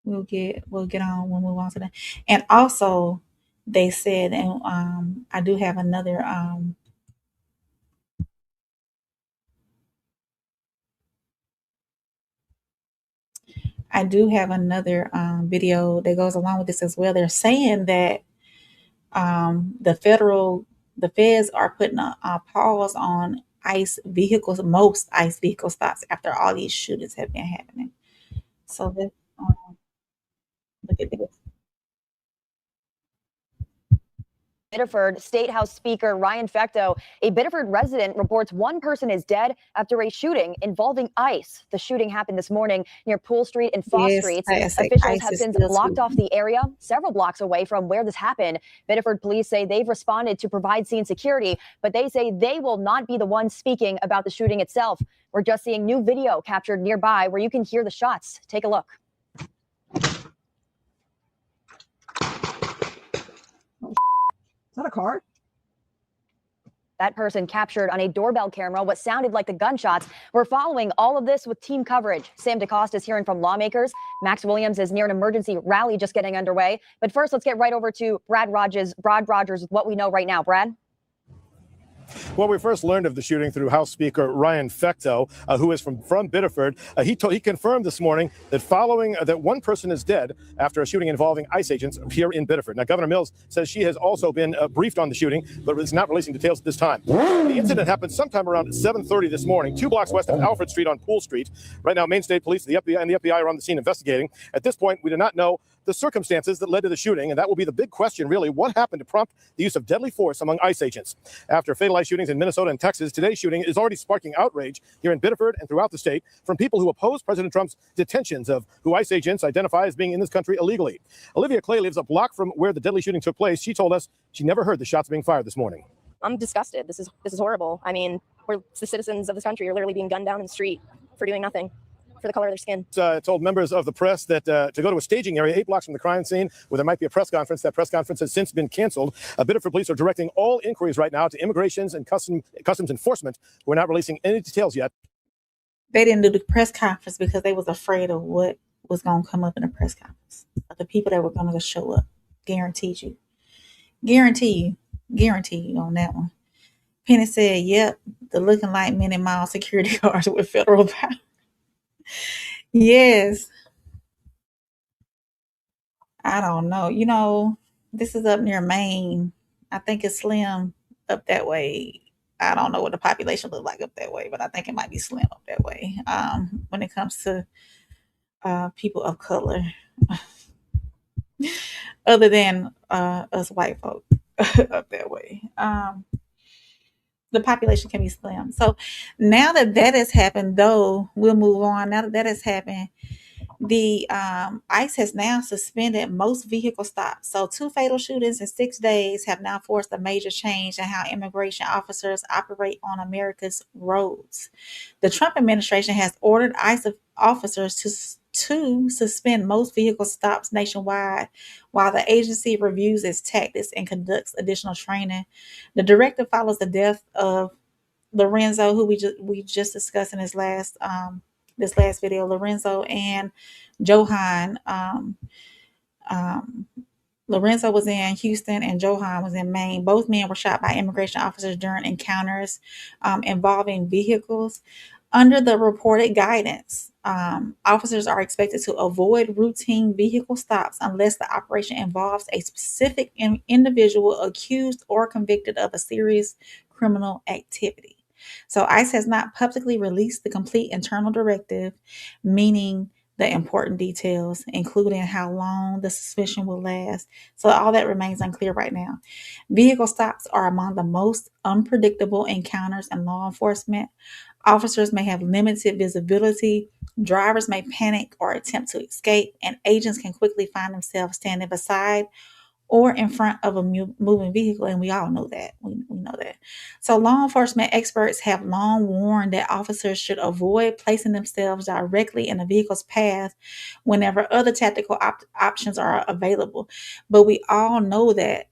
we'll get on, we'll move on to that. And also they said, and I do have another video that goes along with this as well. They're saying that the feds are putting a pause on ICE vehicles, most ICE vehicle stops after all these shootings have been happening. So let's look at this. Biddeford State House Speaker Ryan Fecteau, a Biddeford resident, reports one person is dead after a shooting involving ICE. The shooting happened this morning near Poole Street and Foss Streets. Officials have since blocked off the area several blocks away from where this happened. Biddeford police say they've responded to provide scene security, but they say they will not be the ones speaking about the shooting itself. We're just seeing new video captured nearby where you can hear the shots. Take a look. Is that a car? That person captured on a doorbell camera what sounded like the gunshots. We're following all of this with team coverage. Sam DeCosta is hearing from lawmakers. Max Williams is near an emergency rally just getting underway. But first, let's get right over to Brad Rogers with what we know right now. Brad? Well, we first learned of the shooting through House Speaker Ryan Fecteau, who is from Biddeford. He confirmed this morning that that one person is dead after a shooting involving ICE agents here in Biddeford. Now, Governor Mills says she has also been briefed on the shooting, but is not releasing details at this time. The incident happened sometime around 7:30 this morning, 2 blocks west of Alfred Street on Poole Street. Right now, Maine State Police, the FBI are on the scene investigating. At this point, we do not know the circumstances that led to the shooting, and that will be the big question, really. What happened to prompt the use of deadly force among ICE agents? After a fatal alibis shootings in Minnesota and Texas, today's shooting is already sparking outrage here in Biddeford and throughout the state from people who oppose President Trump's detentions of who ICE agents identify as being in this country illegally. Olivia Clay lives a block from where the deadly shooting took place. She told us she never heard the shots being fired this morning. I'm disgusted. This is horrible. I mean, the citizens of this country are literally being gunned down in the street for doing nothing, for the color of their skin. Told members of the press that to go to a staging area 8 blocks from the crime scene where there might be a press conference. That press conference has since been canceled. Biddeford police are directing all inquiries right now to immigrations and customs enforcement. We're not releasing any details yet. They didn't do the press conference because they was afraid of what was going to come up in the press conference. Of the people that were going to show up. Guaranteed you. Guarantee you on that one. Penny said, yep, the looking like mini mall security guards with federal power. Yes. I don't know. You know, this is up near Maine. I think it's slim up that way. I don't know what the population look like up that way, but I think it might be slim up that way when it comes to people of color. Other than us white folk up that way. The population can be slim. So now that has happened, though, we'll move on. Now that has happened, the ICE has now suspended most vehicle stops. So 2 fatal shootings in 6 days have now forced a major change in how immigration officers operate on America's roads. The Trump administration has ordered ICE officers to suspend most vehicle stops nationwide while the agency reviews its tactics and conducts additional training. The directive follows the death of Lorenzo, who we just discussed in his last this last video. Lorenzo and Johan. Lorenzo was in Houston and Johan was in Maine. Both men were shot by immigration officers during encounters involving vehicles. Under the reported guidance, officers are expected to avoid routine vehicle stops unless the operation involves a specific individual accused or convicted of a serious criminal activity. So ICE has not publicly released the complete internal directive, meaning the important details, including how long the suspension will last. So all that remains unclear right now. Vehicle stops are among the most unpredictable encounters in law enforcement. Officers may have limited visibility, drivers may panic or attempt to escape, and agents can quickly find themselves standing beside or in front of a moving vehicle, and we all know that. We know that. So law enforcement experts have long warned that officers should avoid placing themselves directly in a vehicle's path whenever other tactical options are available. But we all know that,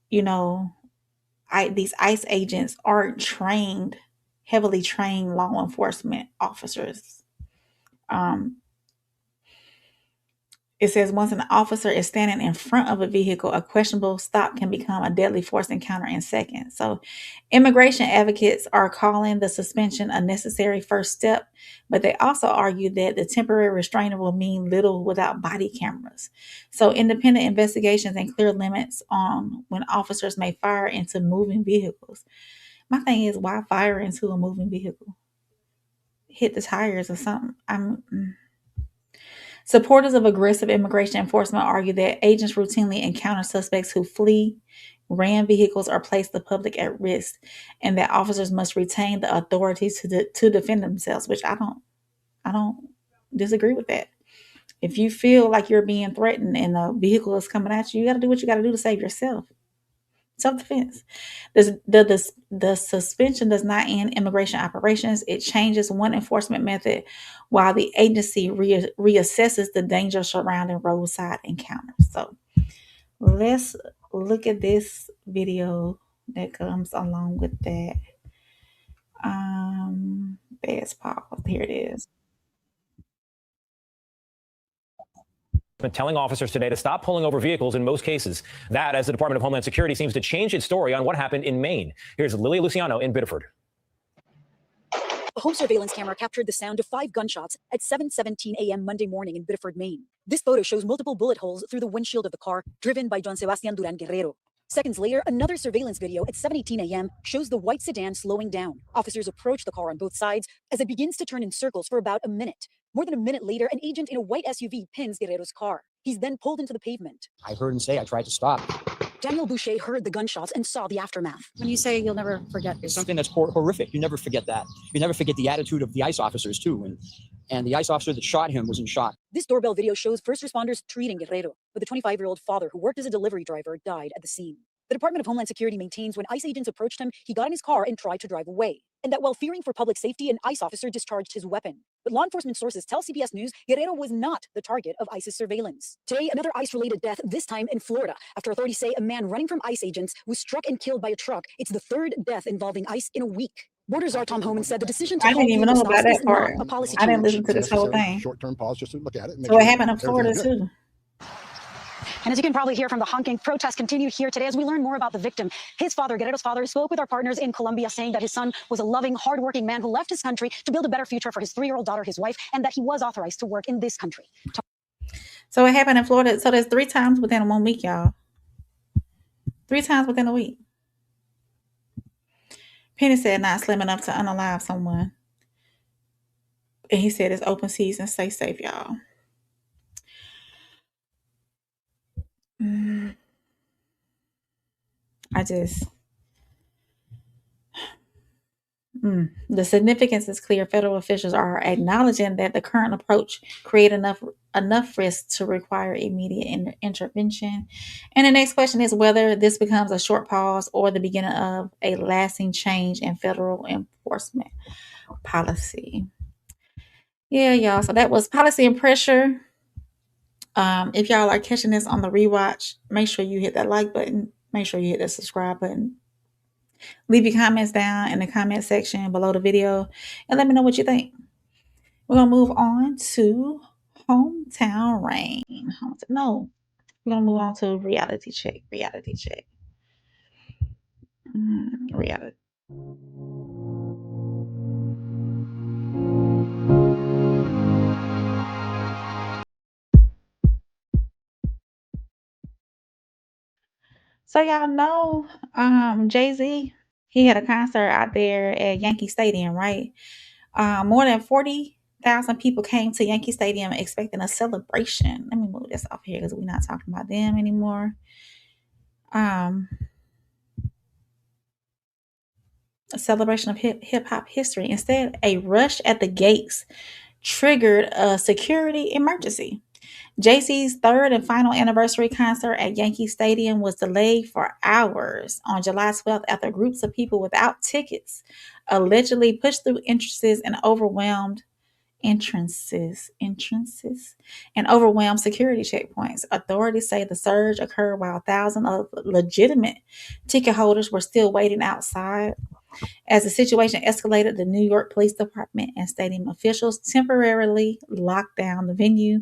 you know, these ICE agents aren't trained, heavily trained law enforcement officers. It says once an officer is standing in front of a vehicle, a questionable stop can become a deadly force encounter in seconds. So immigration advocates are calling the suspension a necessary first step, but they also argue that the temporary restrainer will mean little without body cameras. So independent investigations and clear limits on when officers may fire into moving vehicles. My thing is, why fire into a moving vehicle? Hit the tires or something. Supporters of aggressive immigration enforcement argue that agents routinely encounter suspects who flee, ran vehicles, or place the public at risk, and that officers must retain the authority to defend themselves, which I don't disagree with that. If you feel like you're being threatened and a vehicle is coming at you, you got to do what you got to do to save yourself. Self-defense. The suspension does not end immigration operations. It changes one enforcement method while the agency reassesses the danger surrounding roadside encounters. So let's look at this video that comes along with that. There's pause. Here it is. Telling officers today to stop pulling over vehicles in most cases. That, as the Department of Homeland Security seems to change its story on what happened in Maine. Here's Lilia Luciano in Biddeford. A home surveillance camera captured the sound of 5 gunshots at 7:17 a.m. Monday morning in Biddeford, Maine. This photo shows multiple bullet holes through the windshield of the car driven by John Sebastian Duran Guerrero. Seconds later, another surveillance video at 7:18 a.m. shows the white sedan slowing down. Officers approach the car on both sides as it begins to turn in circles for about a minute. More than a minute later, an agent in a white SUV pins Guerrero's car. He's then pulled into the pavement. I heard him say, I tried to stop. Daniel Boucher heard the gunshots and saw the aftermath. When you say you'll never forget, It's something that's horrific. You never forget that. You never forget the attitude of the ICE officers too. And the ICE officer that shot him was in shock. This doorbell video shows first responders treating Guerrero, but the 25-year-old father who worked as a delivery driver died at the scene. The Department of Homeland Security maintains when ICE agents approached him, he got in his car and tried to drive away. And that while fearing for public safety, an ICE officer discharged his weapon. But law enforcement sources tell CBS News Guerrero was not the target of ICE's surveillance. Today, another ICE-related death, this time in Florida, after authorities say a man running from ICE agents was struck and killed by a truck. It's the third death involving ICE in a week. Border czar Tom Homan said the decision to I didn't even know about that part. a policy I didn't change. listen to this whole thing. Short-term pause just to look at it. So it happened in Florida too. And as you can probably hear from the honking, protests continued here today as we learn more about the victim. His father, Guerrero's father, spoke with our partners in Colombia, saying that his son was a loving, hardworking man who left his country to build a better future for his 3-year-old daughter, his wife, and that he was authorized to work in this country. So it happened in Florida. So there's 3 times within 1 week, y'all. 3 times within a week. Penny said not slim enough to unalive someone. And he said it's open season. Stay safe, y'all. The significance is clear. Federal officials are acknowledging that the current approach creates enough risk to require immediate intervention. And the next question is whether this becomes a short pause or the beginning of a lasting change in federal enforcement policy. Yeah, y'all. So that was Policy and Pressure. If y'all are catching this on the rewatch, make sure you hit that like button. Make sure you hit the subscribe button. Leave your comments down in the comment section below the video and let me know what you think. We're going to move on to Hometown Rain. No, we're going to move on to Reality Check. Reality. So y'all know Jay-Z, he had a concert out there at Yankee Stadium, right? More than 40,000 people came to Yankee Stadium expecting a celebration. Let me move this off here because we're not talking about them anymore. A celebration of hip-hop history. Instead, a rush at the gates triggered a security emergency. Jay-Z's third and final anniversary concert at Yankee Stadium was delayed for hours on July 12th after groups of people without tickets allegedly pushed through entrances and overwhelmed security checkpoints. Authorities say the surge occurred while thousands of legitimate ticket holders were still waiting outside. As the situation escalated, the New York Police Department and stadium officials temporarily locked down the venue.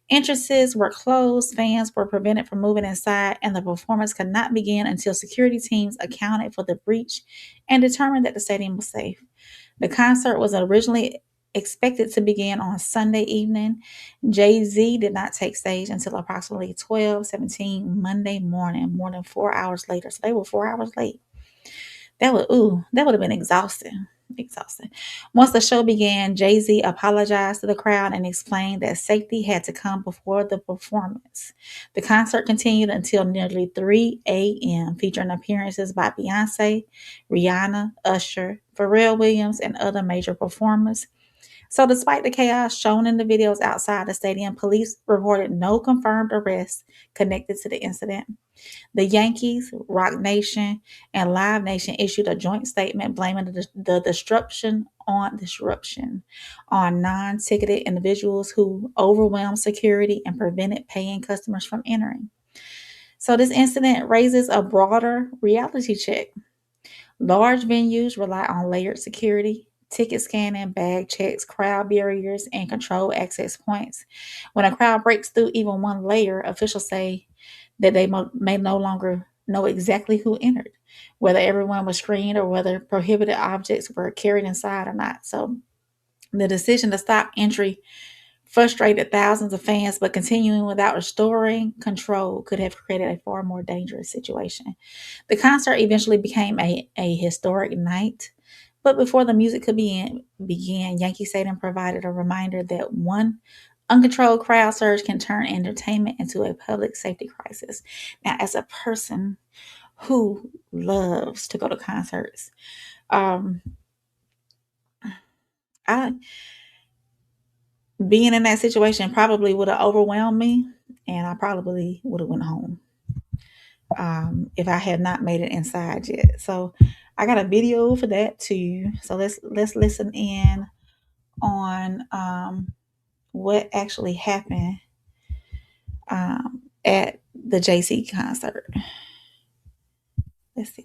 Entrances were closed, fans were prevented from moving inside, and the performance could not begin until security teams accounted for the breach and determined that the stadium was safe. The concert was originally expected to begin on Sunday evening. Jay-Z did not take stage until approximately 12:17 Monday morning, more than 4 hours later. So they were 4 hours late. That would have been exhausting. Once the show began, Jay-Z apologized to the crowd and explained that safety had to come before the performance. The concert continued until nearly 3 a.m., featuring appearances by Beyonce, Rihanna, Usher, Pharrell Williams, and other major performers. So despite the chaos shown in the videos outside the stadium, police reported no confirmed arrests connected to the incident. The Yankees, Rock Nation, and Live Nation issued a joint statement blaming the disruption on non-ticketed individuals who overwhelmed security and prevented paying customers from entering. So this incident raises a broader reality check. Large venues rely on layered security, ticket scanning, bag checks, crowd barriers, and controlled access points. When a crowd breaks through even one layer, officials say that they may no longer know exactly who entered, whether everyone was screened or whether prohibited objects were carried inside or not. So the decision to stop entry frustrated thousands of fans, but continuing without restoring control could have created a far more dangerous situation. The concert eventually became a historic night. But before the music could begin, Yankee Stadium provided a reminder that one Uncontrolled crowd surge can turn entertainment into a public safety crisis. Now, as a person who loves to go to concerts, I being in that situation probably would have overwhelmed me, and I probably would have went home if I had not made it inside yet. So I got a video for that too. So let's listen in on what actually happened at the JC concert. Let's see.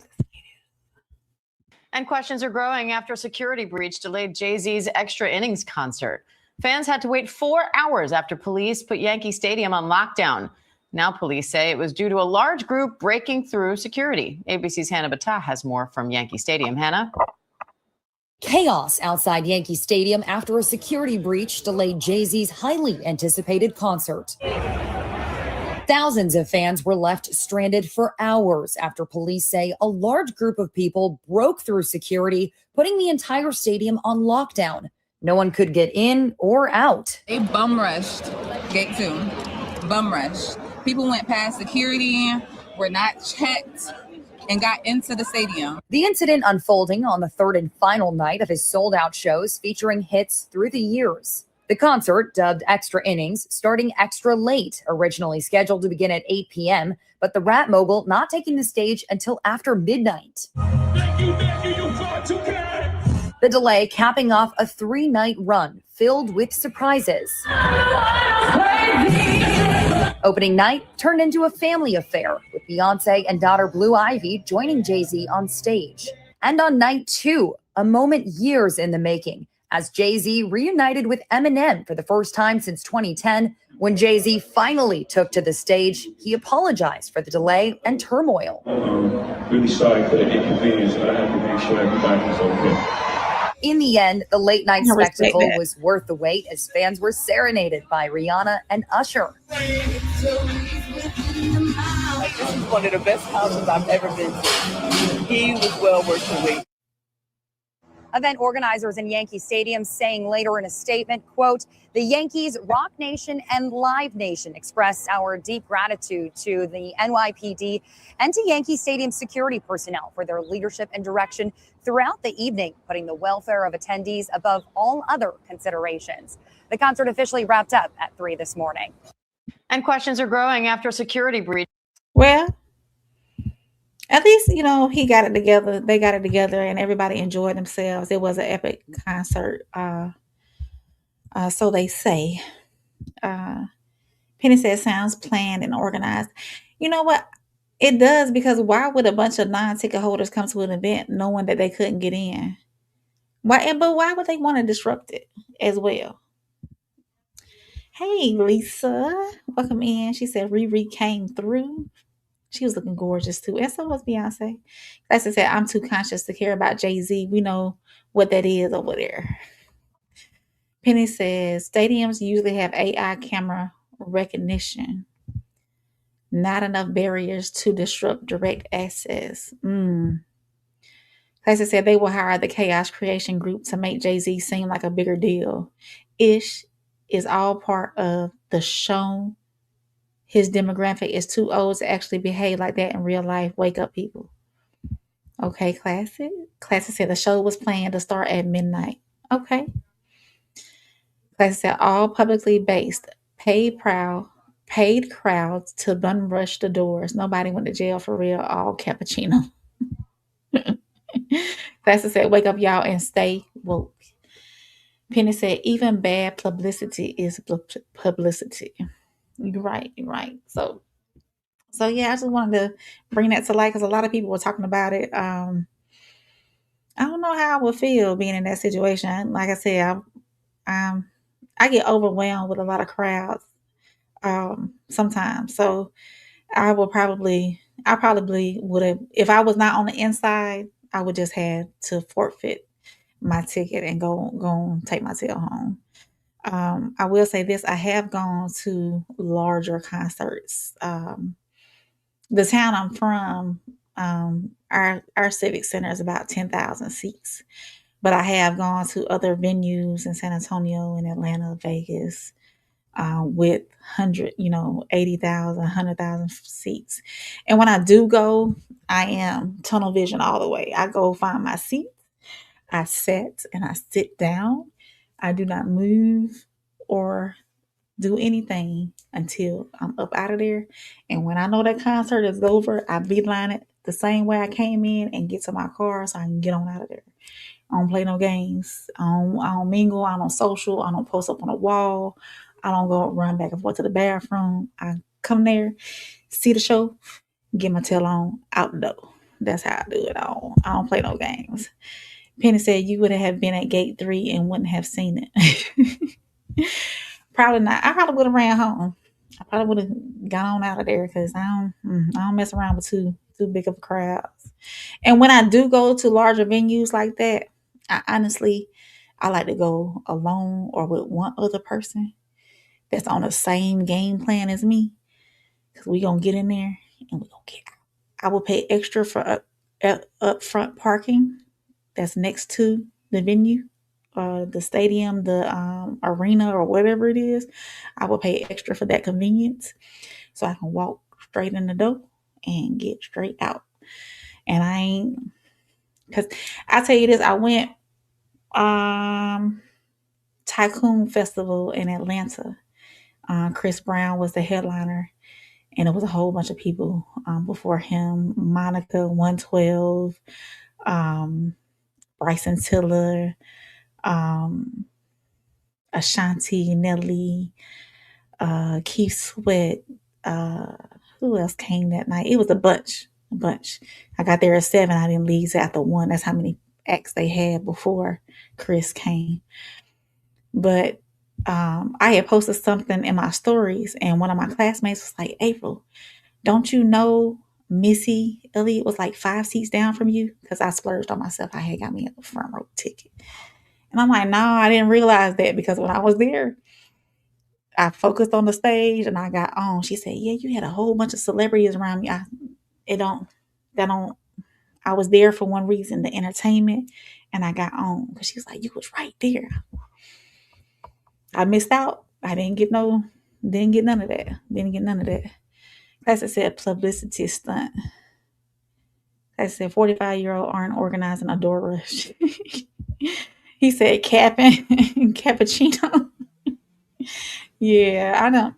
And questions are growing after a security breach delayed Jay-Z's Extra Innings concert. Fans had to wait 4 hours after police put Yankee Stadium on lockdown. Now police say it was due to a large group breaking through security. ABC's Hannah Battah has more from Yankee Stadium. Hannah? Chaos outside Yankee Stadium after a security breach delayed Jay-Z's highly anticipated concert. Thousands of fans were left stranded for hours after police say a large group of people broke through security, putting the entire stadium on lockdown. No one could get in or out. They bum rushed gate 2. Bum rushed. People went past security, were not checked, and got into the stadium. The incident unfolding on the third and final night of his sold-out shows featuring hits through the years. The concert, dubbed Extra Innings, starting extra late, originally scheduled to begin at 8 p.m., but the rap mogul not taking the stage until after midnight. The delay capping off a 3-night run filled with surprises. Opening night turned into a family affair, with Beyonce and daughter Blue Ivy joining Jay-Z on stage. And on night 2, a moment years in the making, as Jay-Z reunited with Eminem for the first time since 2010. When Jay-Z finally took to the stage, he apologized for the delay and turmoil. Really sorry for the inconvenience, but I have to make sure everybody's okay. In the end, the late night spectacle was worth the wait as fans were serenaded by Rihanna and Usher. This is one of the best concerts I've ever been to. He was well worth the wait. Event organizers in Yankee Stadium saying later in a statement, quote, "The Yankees, Rock Nation, and Live Nation express our deep gratitude to the NYPD and to Yankee Stadium security personnel for their leadership and direction throughout the evening, putting the welfare of attendees above all other considerations." The concert officially wrapped up at 3 this morning. And questions are growing after a security breach. Well, at least, he got it together. They got it together and everybody enjoyed themselves. It was an epic concert. So they say. Penny says sounds planned and organized. You know what? It does, because why would a bunch of non-ticket holders come to an event knowing that they couldn't get in? But why would they want to disrupt it as well? Hey, Lisa. Welcome in. She said Riri came through. She was looking gorgeous too. And so was Beyonce. As I said, I'm too conscious to care about Jay-Z. We know what that is over there. Penny says stadiums usually have AI camera recognition. Not enough barriers to disrupt direct access. As I said, they will hire the chaos creation group to make Jay-Z seem like a bigger deal. Ish is all part of the show. His demographic is too old to actually behave like that in real life. Wake up, people. Okay, Classic. Classic said the show was planned to start at midnight. Okay. Classic said all publicly based, paid crowds to bum rush the doors. Nobody went to jail for real. All cappuccino. Classic said, wake up, y'all, and stay woke. Penny said, even bad publicity is publicity. You're right. So yeah, I just wanted to bring that to light because a lot of people were talking about it. I don't know how I would feel being in that situation. Like I said, I get overwhelmed with a lot of crowds sometimes. So I probably would have, if I was not on the inside, I would just have to forfeit my ticket and go take my tail home. I will say this, I have gone to larger concerts. The town I'm from, our civic center is about 10,000 seats, but I have gone to other venues in San Antonio and Atlanta, Vegas, with 80,000, 100,000 seats. And when I do go, I am tunnel vision all the way. I go find my seat. I sit and I sit down. I do not move or do anything until I'm up out of there. And when I know that concert is over, I beeline it the same way I came in and get to my car so I can get on out of there. I don't play no games. I don't mingle. I don't social. I don't post up on a wall. I don't go run back and forth to the bathroom. I come there, see the show, get my tail on, out the door. That's how I do it. I don't play no games. Penny said you would have been at gate 3 and wouldn't have seen it. Probably not. I probably would have ran home. I probably would have got on out of there because I don't mess around with too big of crowds. And when I do go to larger venues like that, I like to go alone or with one other person that's on the same game plan as me. Because we going to get in there and we going to get out. I will pay extra for upfront parking that's next to the venue, the stadium, the arena, or whatever it is. I will pay extra for that convenience so I can walk straight in the door and get straight out. And I ain't, because I tell you this, I went Tycoon Festival in Atlanta. Chris Brown was the headliner, and it was a whole bunch of people before him. Monica 112, Bryson Tiller, Ashanti, Nelly, Keith Sweat. Who else came that night? It was a bunch. I got there at 7. I didn't leave after 1. That's how many acts they had before Chris came. But I had posted something in my stories, and one of my classmates was like, April, don't you know Missy Elliott was like 5 seats down from you? Because I splurged on myself. I had got me a front row ticket. And I'm like, no, I didn't realize that, because when I was there, I focused on the stage and I got on. She said, yeah, you had a whole bunch of celebrities around me. I was there for one reason, the entertainment, and I got on. Because she was like, you was right there. I missed out. I didn't get none of that. Class said publicity stunt. Class said 45-year-old aren't organizing a door rush. He said capping cappuccino. Yeah,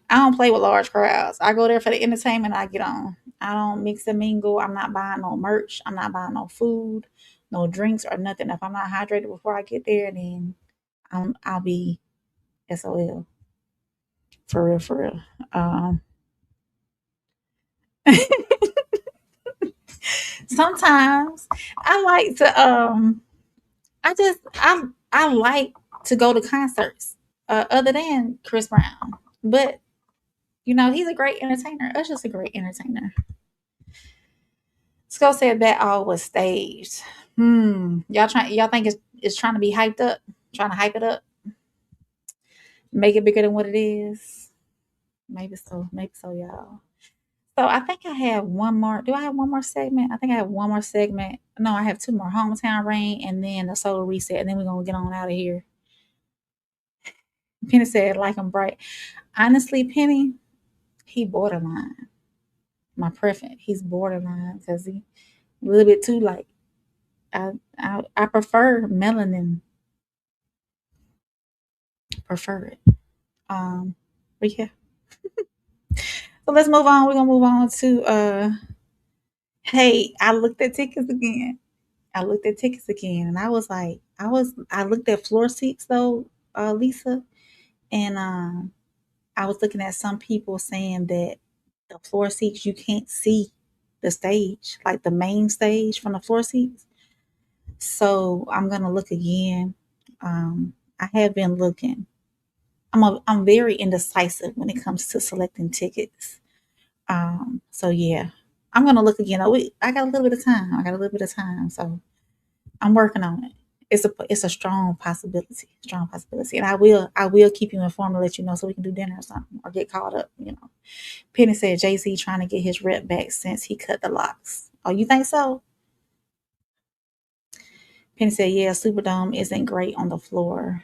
I don't play with large crowds. I go there for the entertainment. I get on. I don't mix and mingle. I'm not buying no merch. I'm not buying no food, no drinks or nothing. If I'm not hydrated before I get there, then I'll be SOL. For real. Sometimes I like to I like to go to concerts other than Chris Brown. But he's a great entertainer. Usher's a great entertainer. Skull said that all was staged. Y'all think it's trying to be hyped up? Trying to hype it up? Make it bigger than what it is? Maybe so, y'all. So I think I have one more. Do I have one more segment? I think I have one more segment. No, I have 2 more. Hometown Rain and then the Solar Reset. And then we're going to get on out of here. Penny said, like I'm bright. Honestly, Penny, he borderline. My preference, he's borderline because he a little bit too light. I prefer melanin. Prefer it. But yeah. So let's move on. We're gonna move on to hey, I looked at tickets again. And I was like, I looked at floor seats though, Lisa, and I was looking at some people saying that the floor seats you can't see the stage, like the main stage from the floor seats. So I'm gonna look again. I have been looking. I'm very indecisive when it comes to selecting tickets. So yeah, I'm gonna look again. I got a little bit of time. So I'm working on it. It's a strong possibility, and I will keep you informed and let you know so we can do dinner or something or get caught up. Penny said Jay-Z trying to get his rep back since he cut the locks. Oh, you think so? Penny said, yeah, Superdome isn't great on the floor.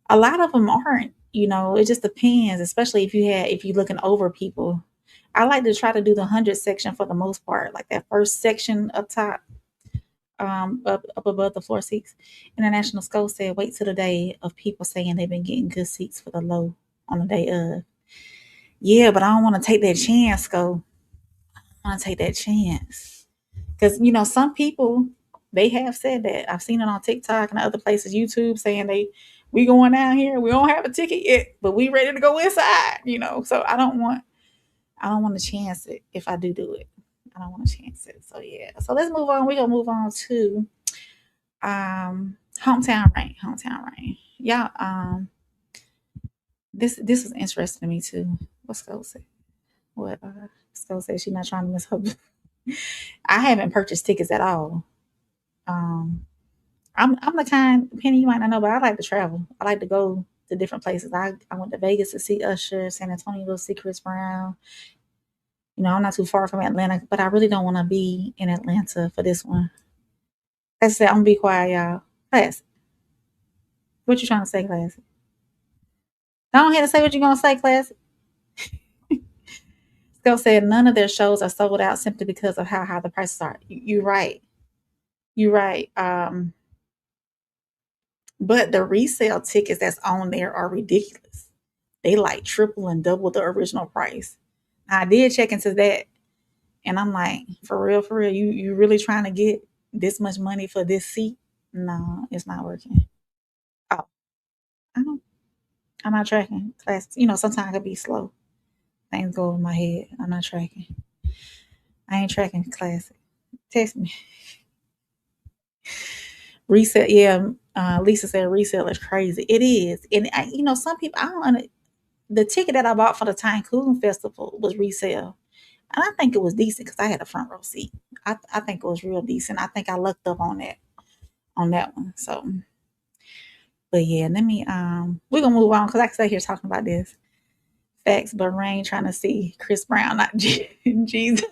A lot of them aren't. It just depends, especially if you're looking over people. I like to try to do the 100 section for the most part, like that first section up top, up above the floor seats. International School said, wait till the day of people saying they've been getting good seats for the low on the day of. Yeah, but I don't want to take that chance, Go. I want to take that chance. Because, some people, they have said that. I've seen it on TikTok and other places, YouTube, saying we going down here. We don't have a ticket yet, but we ready to go inside, So I don't want to chance it if I do it. I don't want to chance it. So yeah. So let's move on. We're gonna move on to hometown rain. Hometown rain. Yeah, this was interesting to me too. What's Skull say? What Skull said she's not trying to miss her. I haven't purchased tickets at all. I'm the kind, Penny, you might not know, but I like to travel. I like to go to different places. I went to Vegas to see Usher, San Antonio to see Chris Brown. I'm not too far from Atlanta, but I really don't want to be in Atlanta for this one. Like I said, I'm gonna be quiet, y'all. Class. What you trying to say, Class? Don't have to say what you're gonna say, Class. Still said none of their shows are sold out simply because of how high the prices are. You're right. You're right. But the resale tickets that's on there are ridiculous. They like triple and double the original price. I did check into that, and I'm like, for real, you really trying to get this much money for this seat? No, it's not working. Oh, I'm not tracking. Class, sometimes I can be slow. Things go over my head. I'm not tracking. I ain't tracking classic. Text me. Resale, yeah. Lisa said resale is crazy. It is, and some people the ticket that I bought for the Tycoon Festival was resale, and I think it was decent because I had a front row seat. I think it was real decent. I think I lucked up on that one. So, but yeah, let me we're gonna move on because I can stay here talking about this. Facts, but Rain trying to see Chris Brown, not Jesus.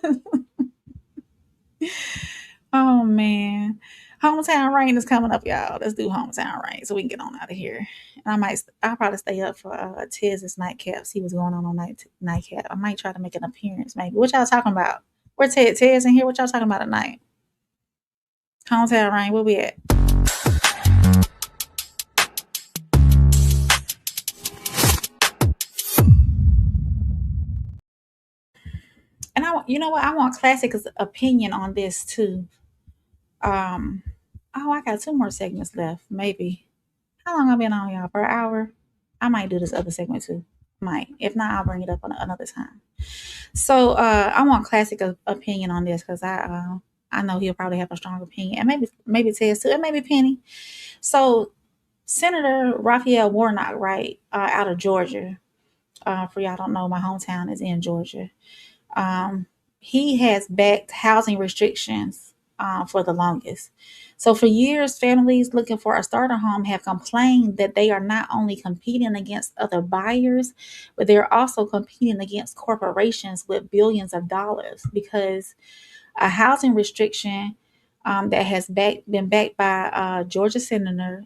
Oh man. Hometown Rain is coming up, y'all. Let's do Hometown Rain so we can get on out of here. And I'll probably stay up for Tez's nightcap, see what's going on nightcap. I might try to make an appearance, maybe. What y'all talking about? Where Tez in here? What y'all talking about tonight? Hometown Rain, where we at? And you know what? I want Classic's opinion on this too. I got 2 more segments left, maybe. How long I been on, y'all? For an hour? I might do this other segment too. Might. If not, I'll bring it up on another time. So I want Classic opinion on this because I know he'll probably have a strong opinion, and maybe Tez too, and maybe Penny. So Senator Raphael Warnock, right, out of Georgia. For y'all don't know, my hometown is in Georgia. He has backed housing restrictions for the longest. So for years, families looking for a starter home have complained that they are not only competing against other buyers, but they're also competing against corporations with billions of dollars because a housing restriction that has been backed by Georgia Senator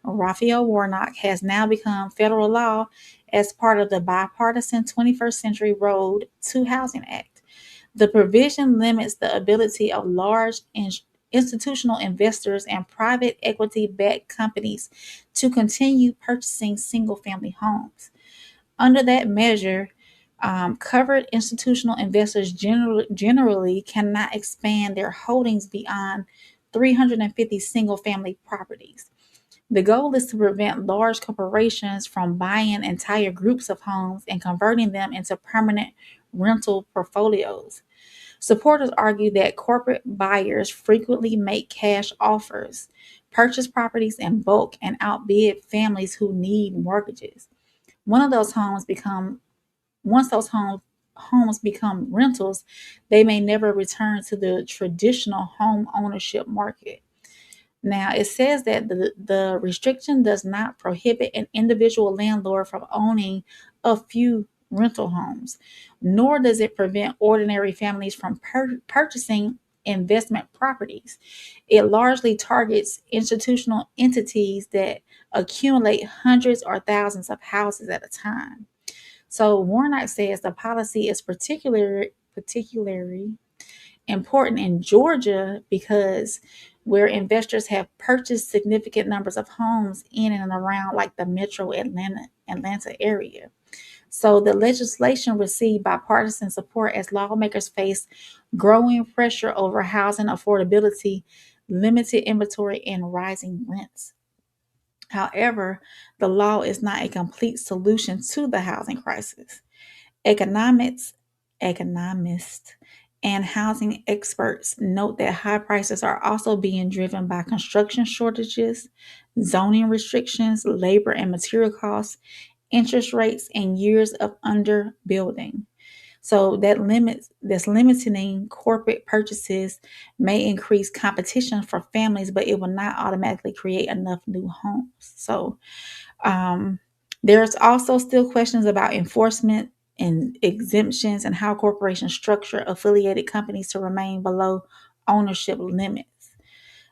Raphael Warnock has now become federal law as part of the bipartisan 21st Century Road to Housing Act. The provision limits the ability of large institutional investors and private equity-backed companies to continue purchasing single-family homes. Under that measure, covered institutional investors generally cannot expand their holdings beyond 350 single-family properties. The goal is to prevent large corporations from buying entire groups of homes and converting them into permanent rental portfolios. Supporters argue that corporate buyers frequently make cash offers, purchase properties in bulk, and outbid families who need mortgages. Once those homes become rentals, they may never return to the traditional home ownership market. Now, it says that the restriction does not prohibit an individual landlord from owning a few rental homes, nor does it prevent ordinary families from purchasing investment properties. It largely targets institutional entities that accumulate hundreds or thousands of houses at a time. So Warnock says the policy is particularly important in Georgia because where investors have purchased significant numbers of homes in and around like the metro Atlanta area. So the legislation received bipartisan support as lawmakers face growing pressure over housing affordability, limited inventory, and rising rents. However, the law is not a complete solution to the housing crisis. Economists, and housing experts note that high prices are also being driven by construction shortages, zoning restrictions, labor and material costs, interest rates, and years of underbuilding. So that's limiting corporate purchases may increase competition for families, but it will not automatically create enough new homes. So there's also still questions about enforcement and exemptions and how corporations structure affiliated companies to remain below ownership limits.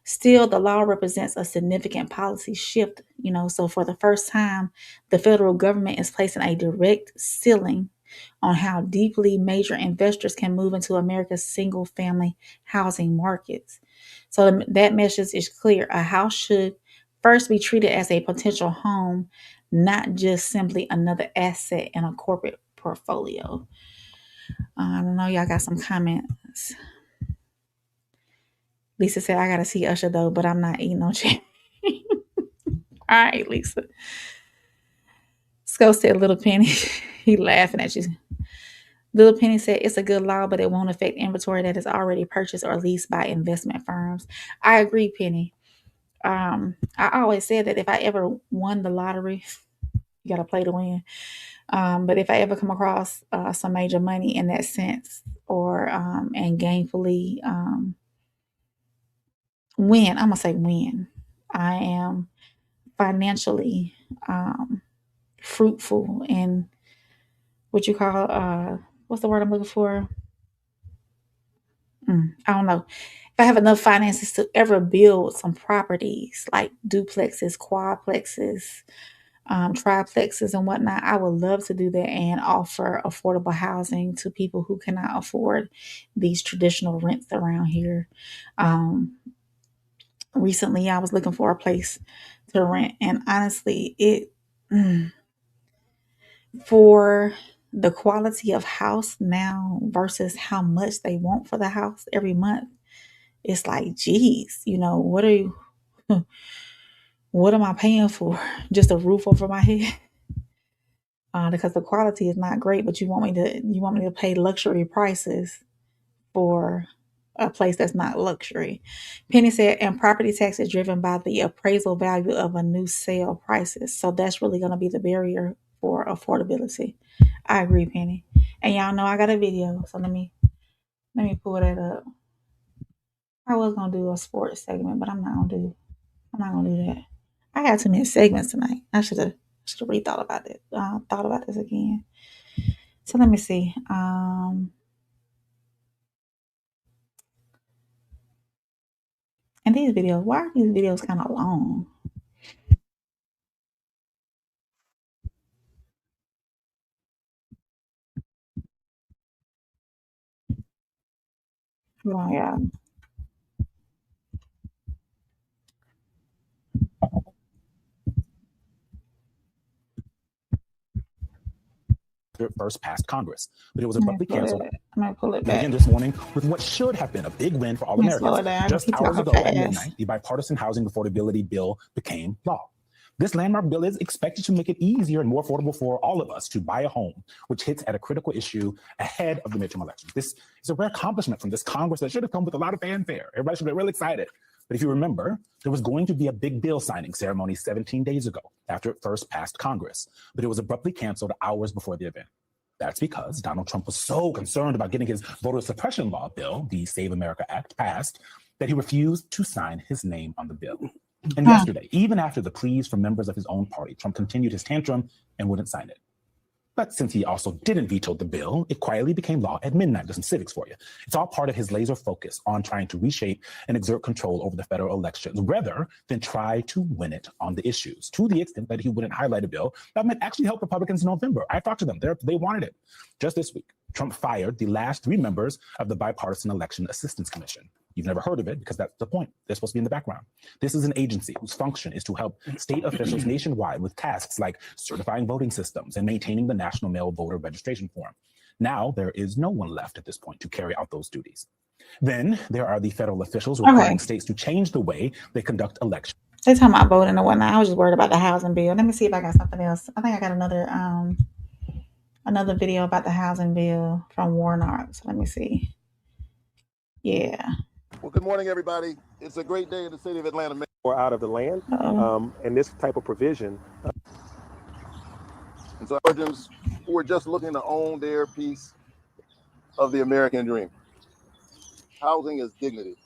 Still, the law represents a significant policy shift, so for the first time, the federal government is placing a direct ceiling on how deeply major investors can move into America's single family housing markets. So that message is clear. A house should first be treated as a potential home, not just simply another asset in a corporate portfolio. I don't know, y'all got some comments. Lisa said, I got to see Usher though, but I'm not eating no chicken. All right, Lisa. Sco said, Little Penny. He laughing at you. Little Penny said, it's a good law, but it won't affect inventory that is already purchased or leased by investment firms. I agree, Penny. I always said that if I ever won the lottery, you got to play to win. But if I ever come across some major money in that sense, or and gainfully win, I'm gonna say win. I am financially fruitful and what you call what's the word I'm looking for? I don't know. If I have enough finances to ever build some properties like duplexes, quadplexes, triplexes and whatnot, I would love to do that and offer affordable housing to people who cannot afford these traditional rents around here. Recently, I was looking for a place to rent, and honestly, for the quality of house now versus how much they want for the house every month, it's like, geez, what am I paying for? Just a roof over my head? Because the quality is not great, but you want me to pay luxury prices for a place that's not luxury. Penny said, and property tax is driven by the appraisal value of a new sale prices. So that's really going to be the barrier for affordability. I agree, Penny. And y'all know I got a video, so let me pull that up. I was gonna do a sports segment, but I'm not gonna do that. I had too many segments tonight. I should have rethought about it. Thought about this again. So let me see. And these videos, why are these videos kind of long? Oh, yeah. First passed Congress, but it was abruptly canceled. I'm gonna pull it We back. begin this morning with what should have been a big win for all Americans. Just hours ago at midnight, the bipartisan housing affordability bill became law. This landmark bill is expected to make it easier and more affordable for all of us to buy a home, which hits at a critical issue ahead of the midterm elections. This is a rare accomplishment from this Congress that should have come with a lot of fanfare. Everybody should be real excited. But if you remember, there was going to be a big bill signing ceremony 17 days ago after it first passed Congress, but it was abruptly canceled hours before the event. That's because Donald Trump was so concerned about getting his voter suppression law bill, the Save America Act, passed, that he refused to sign his name on the bill. And yesterday, even after the pleas from members of his own party, Trump continued his tantrum and wouldn't sign it. But since he also didn't veto the bill, it quietly became law at midnight. There's some civics for you. It's all part of his laser focus on trying to reshape and exert control over the federal elections rather than try to win it on the issues, to the extent that he wouldn't highlight a bill that might actually help Republicans in November. I talked to them. They wanted it. Just this week, Trump fired the last 3 members of the Bipartisan Election Assistance Commission. You've never heard of it because that's the point. They're supposed to be in the background. This is an agency whose function is to help state officials nationwide with tasks like certifying voting systems and maintaining the national mail voter registration form. Now, there is no one left at this point to carry out those duties. Then there are the federal officials requiring states to change the way they conduct elections. They're talking about voting and whatnot. I was just worried about the housing bill. Let me see if I got something else. I think I got another video about the housing bill from Warnock. So let me see. Yeah. Well, good morning, everybody. It's a great day in the city of Atlanta. Or out of the land, and this type of provision. And so Georgians who are just looking to own their piece of the American dream. Housing is dignity.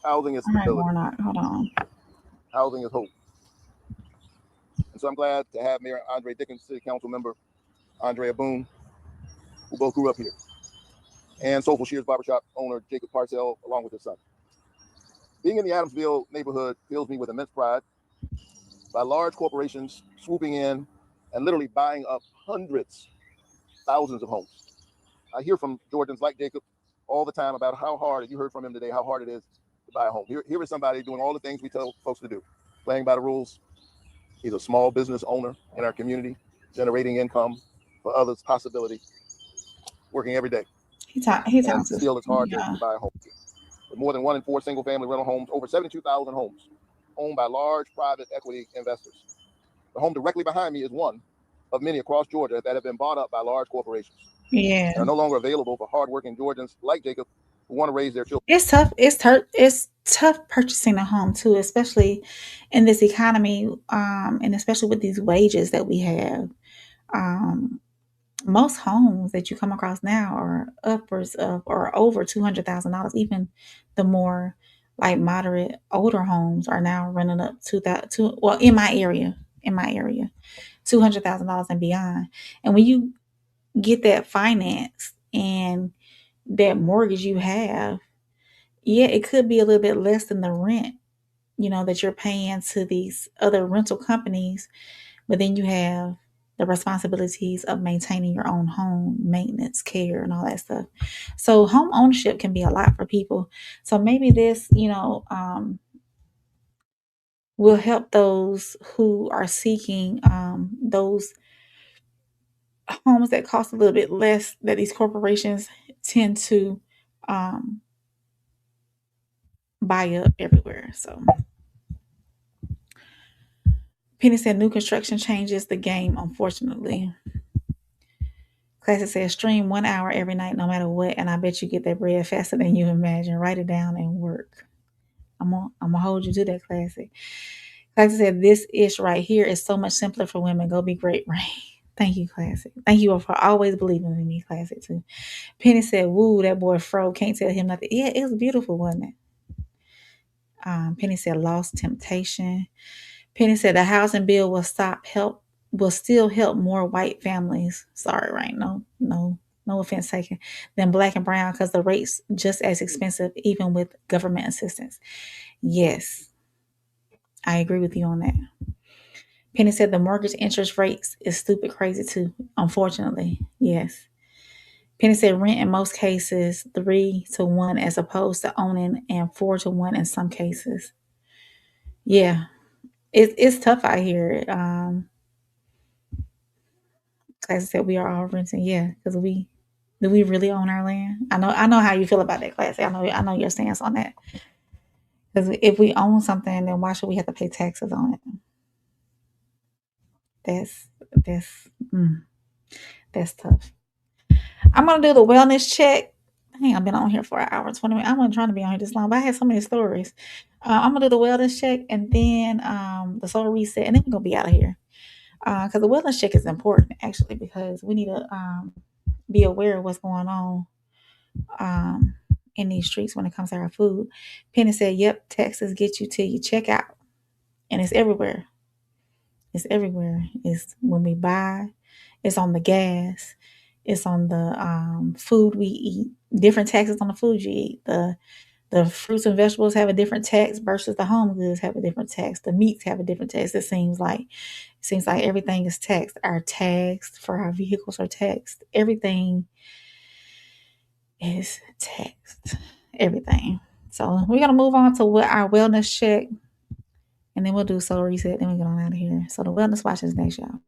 Housing is stability. Warnock, hold on. Housing is hope. And so I'm glad to have Mayor Andre Dickens, City Council member Andrea Boone, who both grew up here, and Soulful Shears Barbershop owner Jacob Parcell, along with his son. Being in the Adamsville neighborhood fills me with immense pride by large corporations swooping in and literally buying up hundreds, thousands of homes. I hear from Georgians like Jacob all the time about how hard, you heard from him today, how hard it is to buy a home. Here is somebody doing all the things we tell folks to do, playing by the rules. He's a small business owner in our community, generating income for others' possibility, working every day. And still it's hard to buy a home. With more than 1 in 4 single-family rental homes, over 72,000 homes owned by large private equity investors. The home directly behind me is one of many across Georgia that have been bought up by large corporations. Yeah. And are no longer available for hardworking Georgians like Jacob who want to raise their children. It's tough. It's tough purchasing a home too, especially in this economy, and especially with these wages that we have. Most homes that you come across now are upwards of or over $200,000. Even the more like moderate older homes are now running up to that. Well, in my area, $200,000 and beyond. And when you get that finance and that mortgage you have, yeah, it could be a little bit less than the rent, that you're paying to these other rental companies, but then you have the responsibilities of maintaining your own home, maintenance, care, and all that stuff. So home ownership can be a lot for people. So maybe this, will help those who are seeking those homes that cost a little bit less that these corporations tend to buy up everywhere. So Penny said new construction changes the game, unfortunately. Classic says stream 1 hour every night, no matter what, and I bet you get that bread faster than you imagine. Write it down and work. I'm gonna hold you to that, Classic. Classic said this ish right here is so much simpler for women. Go be great, Rain. Thank you, Classic. Thank you for always believing in me, Classic, too. Penny said, woo, that boy Fro, can't tell him nothing. Yeah, it was beautiful, wasn't it? Penny said, lost temptation. Penny said, the housing bill will still help more white families. Sorry, Rain. No offense taken. Than black and brown because the rate's just as expensive, even with government assistance. Yes, I agree with you on that. Penny said the mortgage interest rates is stupid crazy too, unfortunately. Yes. Penny said rent in most cases 3-to-1 as opposed to owning, and 4-to-1 in some cases. Yeah, it's tough out here. As I said, we are all renting. Yeah, because do we really own our land? I know how you feel about that, Classy. I know your stance on that. Because if we own something, then why should we have to pay taxes on it? That's tough. I'm gonna do the wellness check. I've been on here for an hour and 20 minutes. I wasn't trying to be on here this long, but I had so many stories. I'm gonna do the wellness check and then the soul reset, and then we're gonna be out of here. Because the wellness check is important actually, because we need to be aware of what's going on in these streets when it comes to our food. Penny said, yep, taxes get you till you check out. And it's everywhere. It's everywhere. It's when we buy, It's on the gas. It's on the food we eat. Different taxes on the food you eat. The fruits and vegetables have a different tax versus the home goods have a different tax. The meats have a different tax. It seems like everything is taxed. Our tax for our vehicles are taxed. Everything is taxed. Everything. So we're gonna move on to our wellness check, and then we'll do soul reset. Then we get on out of here. So the wellness watch is next, y'all.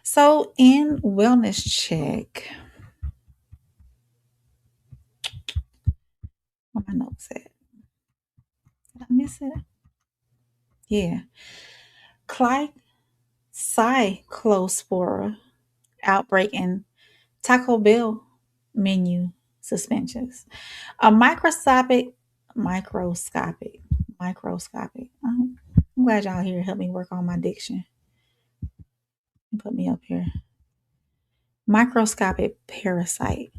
So in wellness check, where my notes at? Did I miss it? Yeah. Cyclospora outbreak and Taco Bell menu suspensions. A microscopic. I'm glad y'all here help me work on my diction. Put me up here. Microscopic parasite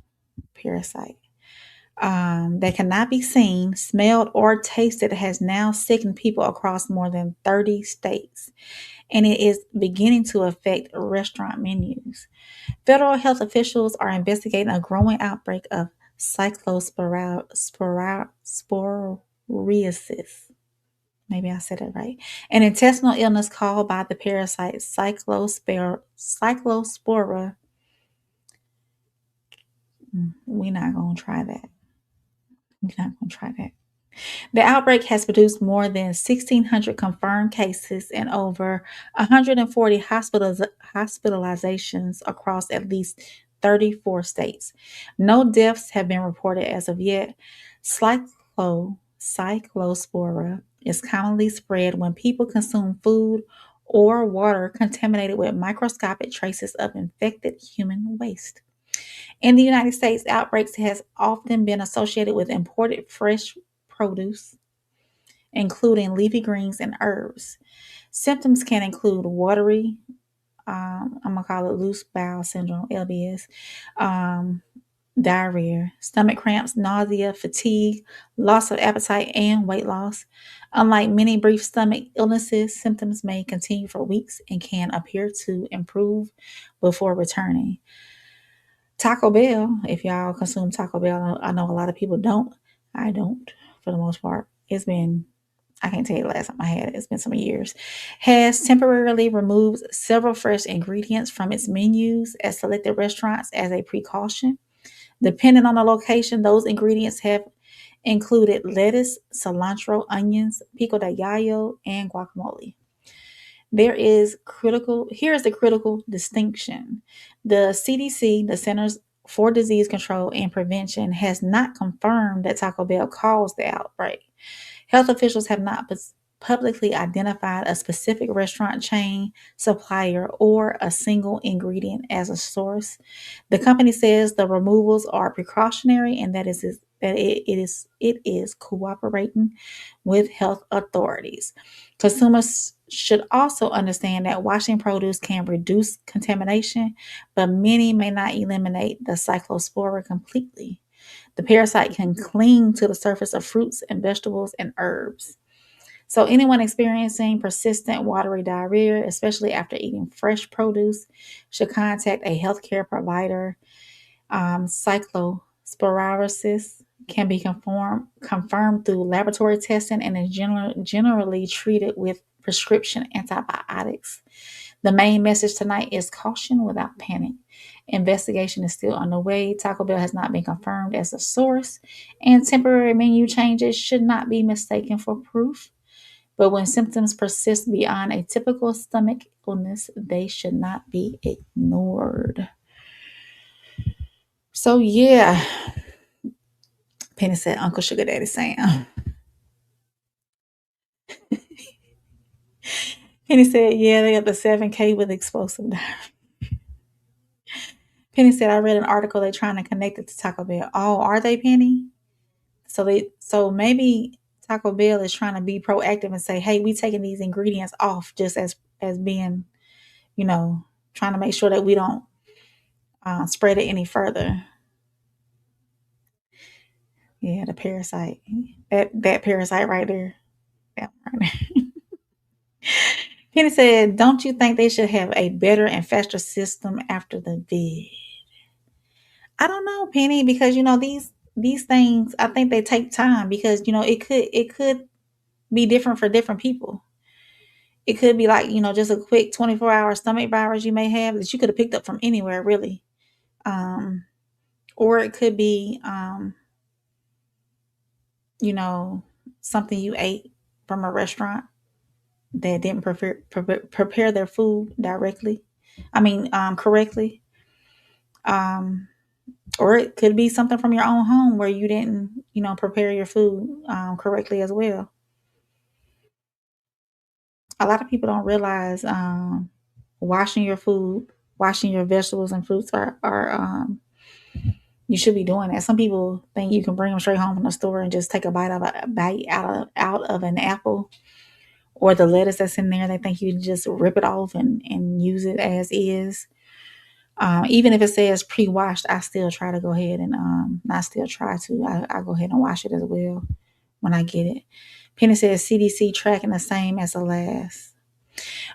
that cannot be seen, smelled, or tasted has now sickened people across more than 30 states, and it is beginning to affect restaurant menus. Federal health officials are investigating a growing outbreak of cyclosporiasis. Maybe I said it right. An intestinal illness caused by the parasite Cyclospora. We're not going to try that. The outbreak has produced more than 1,600 confirmed cases and over 140 hospitalizations across at least 34 states. No deaths have been reported as of yet. Cyclospora is commonly spread when people consume food or water contaminated with microscopic traces of infected human waste. In the United States, outbreaks has often been associated with imported fresh produce, including leafy greens and herbs. Symptoms can include watery, I'm going to call it loose bowel syndrome, LBS, diarrhea, stomach cramps, nausea, fatigue, loss of appetite, and weight loss. Unlike many brief stomach illnesses, symptoms may continue for weeks and can appear to improve before returning. Taco Bell, if y'all consume Taco Bell, I know a lot of people don't. I don't, for the most part. I can't tell you the last time I had it. It's been some years. Has temporarily removed several fresh ingredients from its menus at selected restaurants as a precaution. Depending on the location, those ingredients have included lettuce, cilantro, onions, pico de gallo, and guacamole. Here is the critical distinction. The CDC, the Centers for Disease Control and Prevention, has not confirmed that Taco Bell caused the outbreak. Health officials have not publicly identified a specific restaurant chain, supplier, or a single ingredient as a source. The company says the removals are precautionary and that it is cooperating with health authorities. Consumers should also understand that washing produce can reduce contamination, but many may not eliminate the cyclospora completely. The parasite can cling to the surface of fruits and vegetables and herbs. So anyone experiencing persistent watery diarrhea, especially after eating fresh produce, should contact a healthcare provider. Cyclosporiasis can be confirmed through laboratory testing and is generally treated with prescription antibiotics. The main message tonight is caution without panic. Investigation is still underway. Taco Bell has not been confirmed as a source, and temporary menu changes should not be mistaken for proof. But when symptoms persist beyond a typical stomach illness, they should not be ignored. So yeah, Penny said, Uncle Sugar Daddy Sam. Penny said, yeah, they got the 7K with explosive diarrhea. Penny said, I read an article they're trying to connect it to Taco Bell. Oh, are they, Penny? So maybe Taco Bell is trying to be proactive and say, hey, we taking these ingredients off just as being, trying to make sure that we don't spread it any further. Yeah, the parasite. That parasite right there. That one right there. Penny said, don't you think they should have a better and faster system after the vid? I don't know, Penny, because these things, I think they take time because it could be different for different people. It could be like, just a quick 24-hour stomach virus you may have that you could have picked up from anywhere, really. Or it could be something you ate from a restaurant that didn't prepare their food correctly. Or it could be something from your own home where you didn't, prepare your food correctly as well. A lot of people don't realize washing your food, washing your vegetables and fruits are you should be doing that. Some people think you can bring them straight home from the store and just take a bite out of an apple or the lettuce that's in there. They think you just rip it off and use it as is. Even if it says pre-washed, I still try to go ahead and I go ahead and wash it as well when I get it. Penny says CDC tracking the same as the last.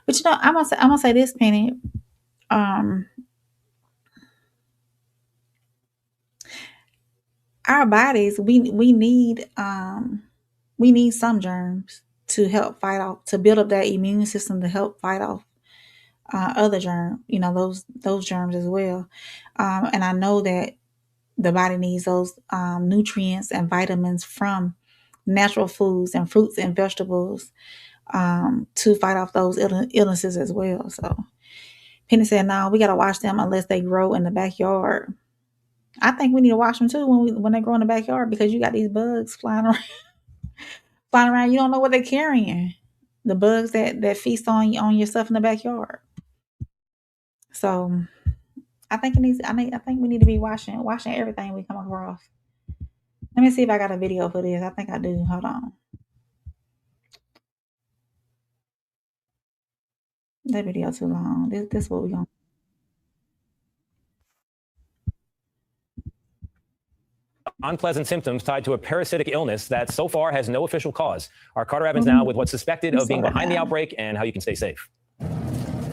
But I'm gonna say this, Penny. Our bodies, we need some germs to help fight off, to build up that immune system to help fight off other germs, those germs as well. And I know that the body needs those nutrients and vitamins from natural foods and fruits and vegetables to fight off those illnesses as well. So Penny said, no, we got to wash them unless they grow in the backyard. I think we need to wash them too when they grow in the backyard because you got these bugs flying around. You don't know what they're carrying. The bugs that feast on your stuff in the backyard. So I think we need to be washing everything we come across. Let me see if I got a video for this. I think I do. Hold on. That video too long. This is what we're going to. Unpleasant symptoms tied to a parasitic illness that so far has no official cause. Our Carter Evans now with what's suspected of being behind the outbreak and how you can stay safe.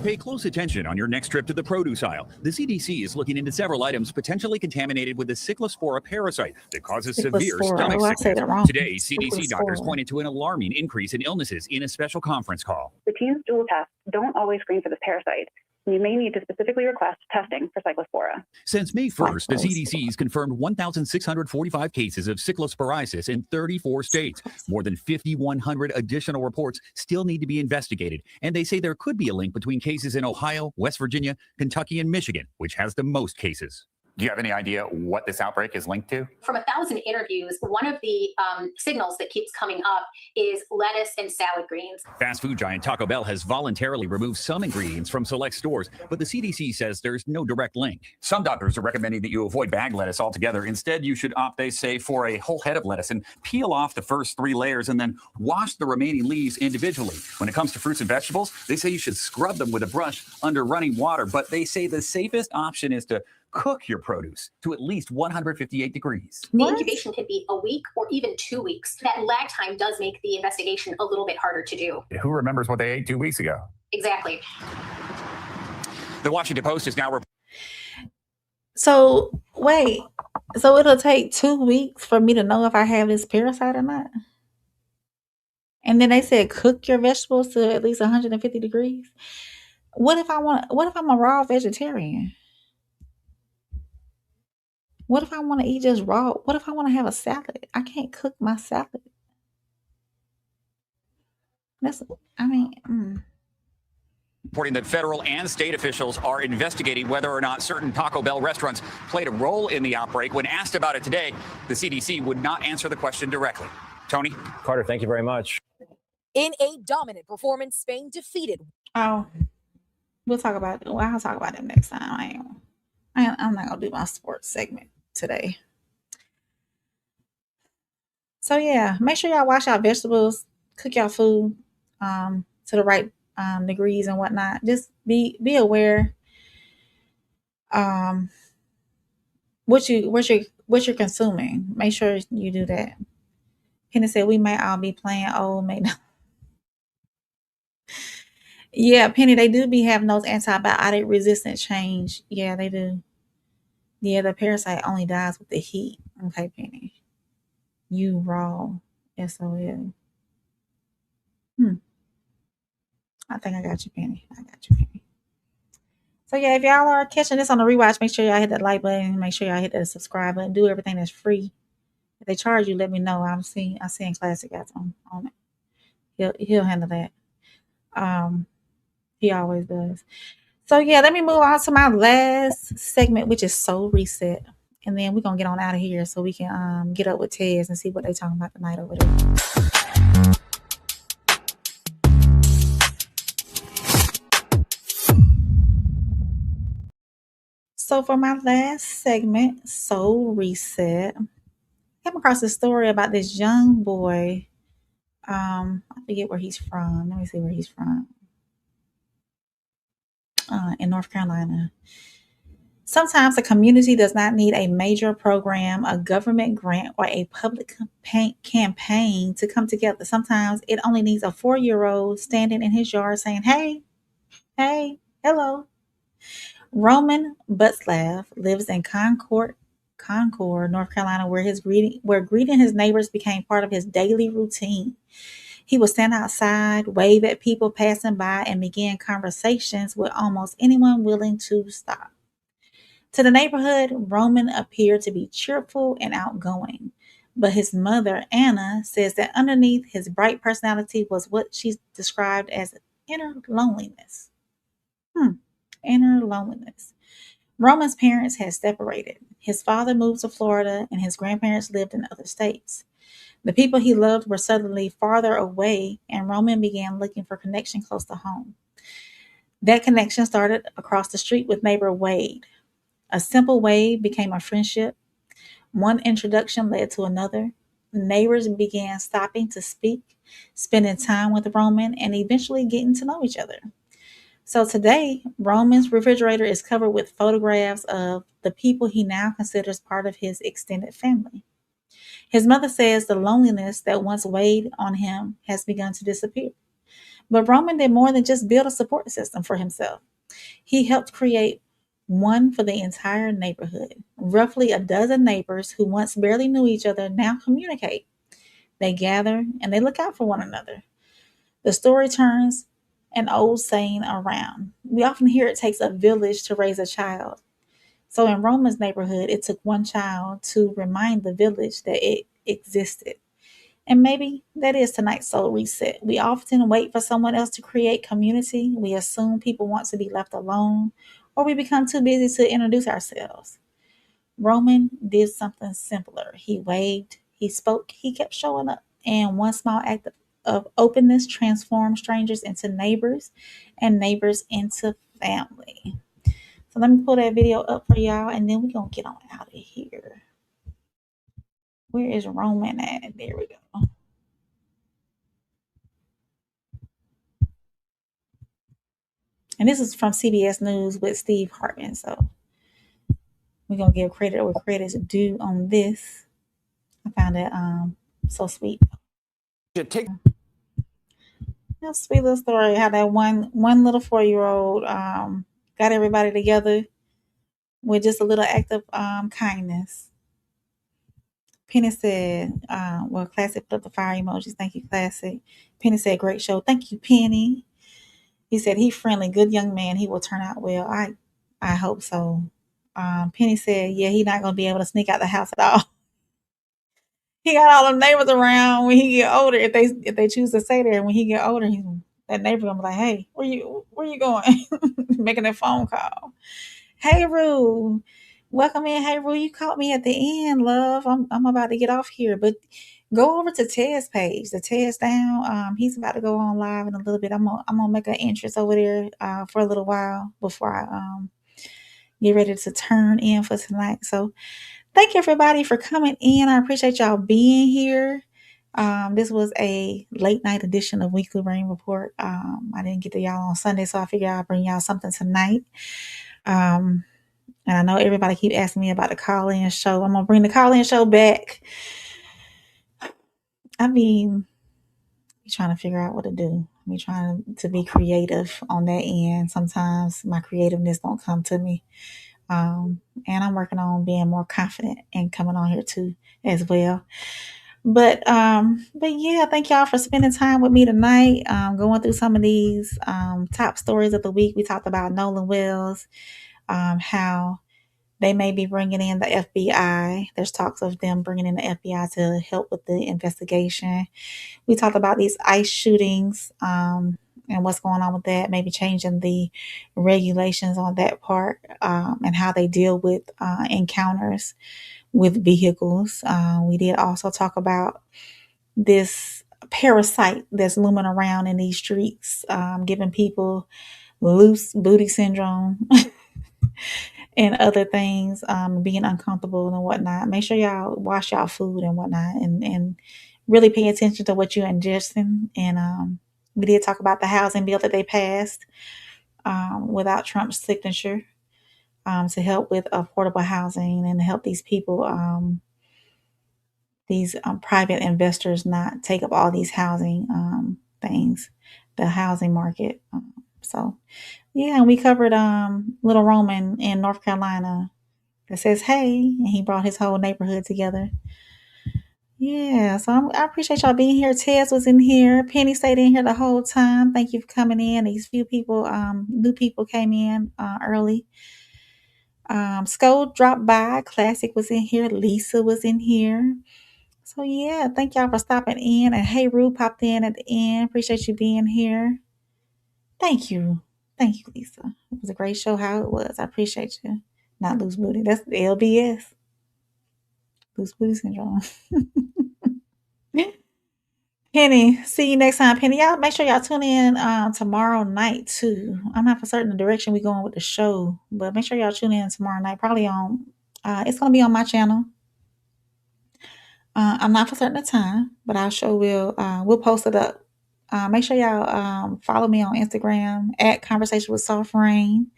Pay close attention on your next trip to the produce aisle. The CDC is looking into several items potentially contaminated with the Cyclospora parasite that causes severe stomach sickness. Today, CDC doctors pointed to an alarming increase in illnesses in a special conference call. The team's dual tests don't always screen for this parasite. You may need to specifically request testing for Cyclospora. Since May 1st, the CDC has confirmed 1,645 cases of cyclosporiasis in 34 states. More than 5,100 additional reports still need to be investigated, and they say there could be a link between cases in Ohio, West Virginia, Kentucky, and Michigan, which has the most cases. Do you have any idea what this outbreak is linked to? From 1,000 interviews, one of the signals that keeps coming up is lettuce and salad greens. Fast food giant Taco Bell has voluntarily removed some ingredients from select stores, but the CDC says there's no direct link. Some doctors are recommending that you avoid bag lettuce altogether. Instead, you should opt, they say, for a whole head of lettuce and peel off the first 3 layers and then wash the remaining leaves individually. When it comes to fruits and vegetables, they say you should scrub them with a brush under running water, but they say the safest option is to cook your produce to at least 158 degrees. The incubation could be a week or even 2 weeks. That lag time does make the investigation a little bit harder to do. Who remembers what they ate 2 weeks ago? Exactly. The Washington Post is now... So, wait. So it'll take 2 weeks for me to know if I have this parasite or not? And then they said cook your vegetables to at least 150 degrees? What if I'm a raw vegetarian? What if I want to eat just raw? What if I want to have a salad? I can't cook my salad. Reporting that federal and state officials are investigating whether or not certain Taco Bell restaurants played a role in the outbreak. When asked about it today, the CDC would not answer the question directly. Tony? Carter, thank you very much. In a dominant performance, Spain defeated. Oh, we'll talk about it. Well, I'll talk about it next time. I'm not going to do my sports segment today. So, yeah, make sure y'all wash your vegetables, cook your food to the right degrees and whatnot. Just be aware. what you're consuming. Make sure you do that. Penny said we might all be playing old McDonald's. Yeah, Penny, they do be having those antibiotic resistant change. Yeah, they do. Yeah, the parasite only dies with the heat. Okay, Penny. You raw. SOL. I think I got you, Penny. I got you, Penny. So yeah, if y'all are catching this on the rewatch, make sure y'all hit that like button. Make sure y'all hit that subscribe button. Do everything that's free. If they charge you, let me know. I'm seeing Classic guys on it. He'll handle that. He always does. So yeah, let me move on to my last segment, which is Soul Reset. And then we're gonna get on out of here so we can get up with Tez and see what they talking about tonight over there. So for my last segment, Soul Reset, I came across a story about this young boy. I forget where he's from. Let me see where he's from. In North Carolina. Sometimes a community does not need a major program, a government grant, or a public campaign to come together. Sometimes it only needs a 4-year-old standing in his yard saying, hey, hello. Roman Butzlav lives in Concord, North Carolina, where greeting his neighbors became part of his daily routine. He would stand outside, wave at people passing by, and begin conversations with almost anyone willing to stop. To the neighborhood, Roman appeared to be cheerful and outgoing, but his mother, Anna, says that underneath his bright personality was what she described as inner loneliness. Inner loneliness. Roman's parents had separated. His father moved to Florida, and his grandparents lived in other states. The people he loved were suddenly farther away, and Roman began looking for connection close to home. That connection started across the street with neighbor Wade. A simple wave became a friendship. One introduction led to another. Neighbors began stopping to speak, spending time with Roman, and eventually getting to know each other. So today, Roman's refrigerator is covered with photographs of the people he now considers part of his extended family. His mother says the loneliness that once weighed on him has begun to disappear. But Roman did more than just build a support system for himself. He helped create one for the entire neighborhood. Roughly a dozen neighbors who once barely knew each other now communicate. They gather and they look out for one another. The story turns an old saying around. We often hear it takes a village to raise a child. So in Roman's neighborhood, it took one child to remind the village that it existed. And maybe that is tonight's Soul Reset. We often wait for someone else to create community. We assume people want to be left alone, or we become too busy to introduce ourselves. Roman did something simpler. He waved, he spoke, he kept showing up. And one small act of openness transformed strangers into neighbors and neighbors into family. So let me pull that video up for y'all, and then we're going to get on out of here. Where is Roman at? There we go. And this is from CBS News with Steve Hartman. So we're going to give credit where credit's due on this. I found it so sweet. That's a sweet little story. How that one little 4-year-old got everybody together with just a little act of kindness. Penny said, well, Classic put up the fire emojis. Thank you, Classic. Penny said, great show. Thank you, Penny. He said, he's friendly, good young man. He will turn out well. I hope so. Penny said, yeah, he's not going to be able to sneak out the house at all. He got all them neighbors around when he get older. If they choose to stay there, when he get older, that neighbor gonna be like, hey, where you going? Making that phone call. Hey, Rue. Welcome in. Hey, Rue, you caught me at the end, love. I'm about to get off here, but go over to Ted's page. The Ted's down. He's about to go on live in a little bit. I'm gonna make an entrance over there for a little while before I get ready to turn in for tonight. So thank you everybody for coming in. I appreciate y'all being here. This was a late night edition of Weekly Rain Report. I didn't get to y'all on Sunday, so I figured I'll bring y'all something tonight. And I know everybody keep asking me about the call-in show. I'm going to bring the call-in show back. I mean, trying to figure out what to do. Me trying to be creative on that end. Sometimes my creativeness don't come to me. And I'm working on being more confident and coming on here too as well. But yeah, thank y'all for spending time with me tonight. Going through some of these top stories of the week. We talked about Nolan Wells, how they may be bringing in the FBI. There's talks of them bringing in the FBI to help with the investigation. We talked about these ICE shootings and what's going on with that, maybe changing the regulations on that part and how they deal with encounters with vehicles. We did also talk about this parasite that's looming around in these streets, giving people loose booty syndrome and other things, being uncomfortable and whatnot. Make sure y'all wash y'all food and whatnot and really pay attention to what you're ingesting. And we did talk about the housing bill that they passed without Trump's signature to help with affordable housing and to help these people, these private investors not take up all these housing things, the housing market. So yeah, and we covered Little Roman in North Carolina that says hey, and he brought his whole neighborhood together. Yeah, so I appreciate y'all being here. Tez was in here. Penny stayed in here the whole time. Thank you for coming in. These few people, new people came in early. Skull dropped by. Classic was in here. Lisa was in here. So yeah, thank y'all for stopping in. And hey, Rue popped in at the end. Appreciate you being here. Thank you. Thank you, Lisa. It was a great show how it was. I appreciate you. Not loose booty. That's the LBS. Loose booty syndrome. Penny, see you next time. Penny, y'all make sure y'all tune in tomorrow night too. I'm not for certain the direction we're going with the show, but make sure y'all tune in tomorrow night. Probably on it's gonna be on my channel. I'm not for certain the time, but our show we'll post it up. Make sure y'all follow me on Instagram at Conversation with Soft Rain.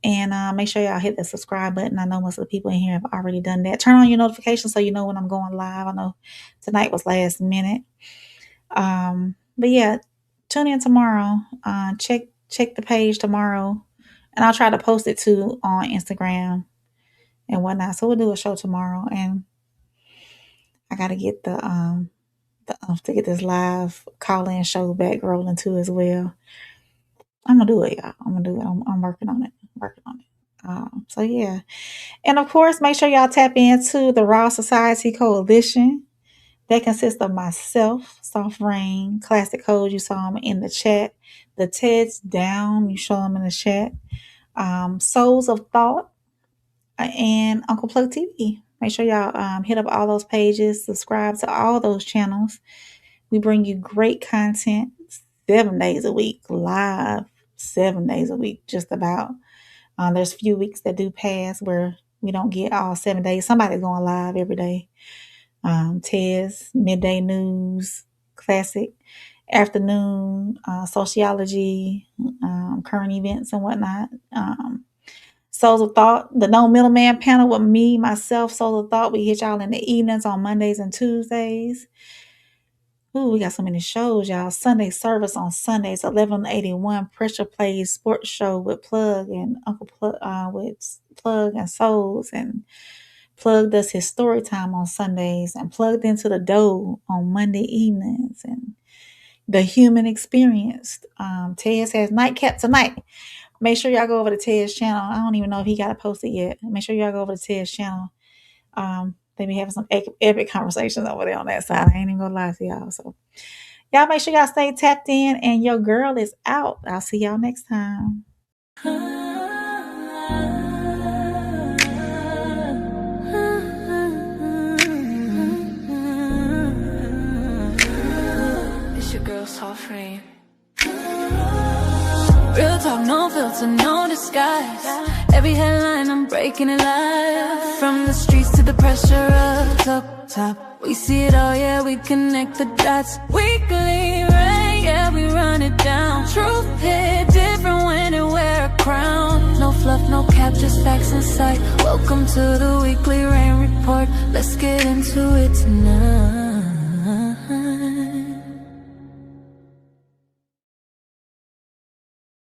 And make sure y'all hit the subscribe button. I know most of the people in here have already done that. Turn on your notifications so you know when I'm going live. I know tonight was last minute. But yeah, tune in tomorrow. Check the page tomorrow. And I'll try to post it too on Instagram and whatnot. So we'll do a show tomorrow. And I gotta get to get this live call-in show back rolling too as well. I'm gonna do it, y'all. I'm gonna do it. I'm working on it. So yeah. And of course, make sure y'all tap into the Raw Society Coalition. That consists of myself, Soft Rain, Classic Code, you saw them in the chat. The Ted's Down, you show them in the chat. Souls of Thought, and Uncle Plug TV. Make sure y'all hit up all those pages, subscribe to all those channels. We bring you great content 7 days a week, live 7 days a week, just about. There's a few weeks that do pass where we don't get all 7 days. Somebody's going live every day. Tez, Midday News, Classic, Afternoon, Sociology, current events and whatnot. Souls of Thought, the No Middleman panel with me, myself, Souls of Thought. We hit y'all in the evenings on Mondays and Tuesdays. Ooh, we got so many shows, y'all. Sunday service on Sundays, 1181 Pressure Plays Sports Show with Plug and Uncle Plug, with Plug and Souls, and Plug does his story time on Sundays, and Plugged Into the Dough on Monday evenings, and The Human Experience. Tez has Nightcap tonight. Make sure y'all go over to Tez's channel. I don't even know if he got it posted yet. Make sure y'all go over to Tez's channel. They be having some epic conversations over there on that side. I ain't even gonna lie to y'all. So y'all make sure y'all stay tapped in, and your girl is out. I'll see y'all next time. It's your girl, Soft Rain. Real talk, no filter, no disguise. Every headline, I'm breaking it live. From the streets to the pressure up top. We see it all, yeah, we connect the dots. Weekly, right? yeah, we run it down. Truth hit different when it wear a crown. No fluff, no cap, just facts in sight. Welcome to the weekly rain report. Let's get into it tonight.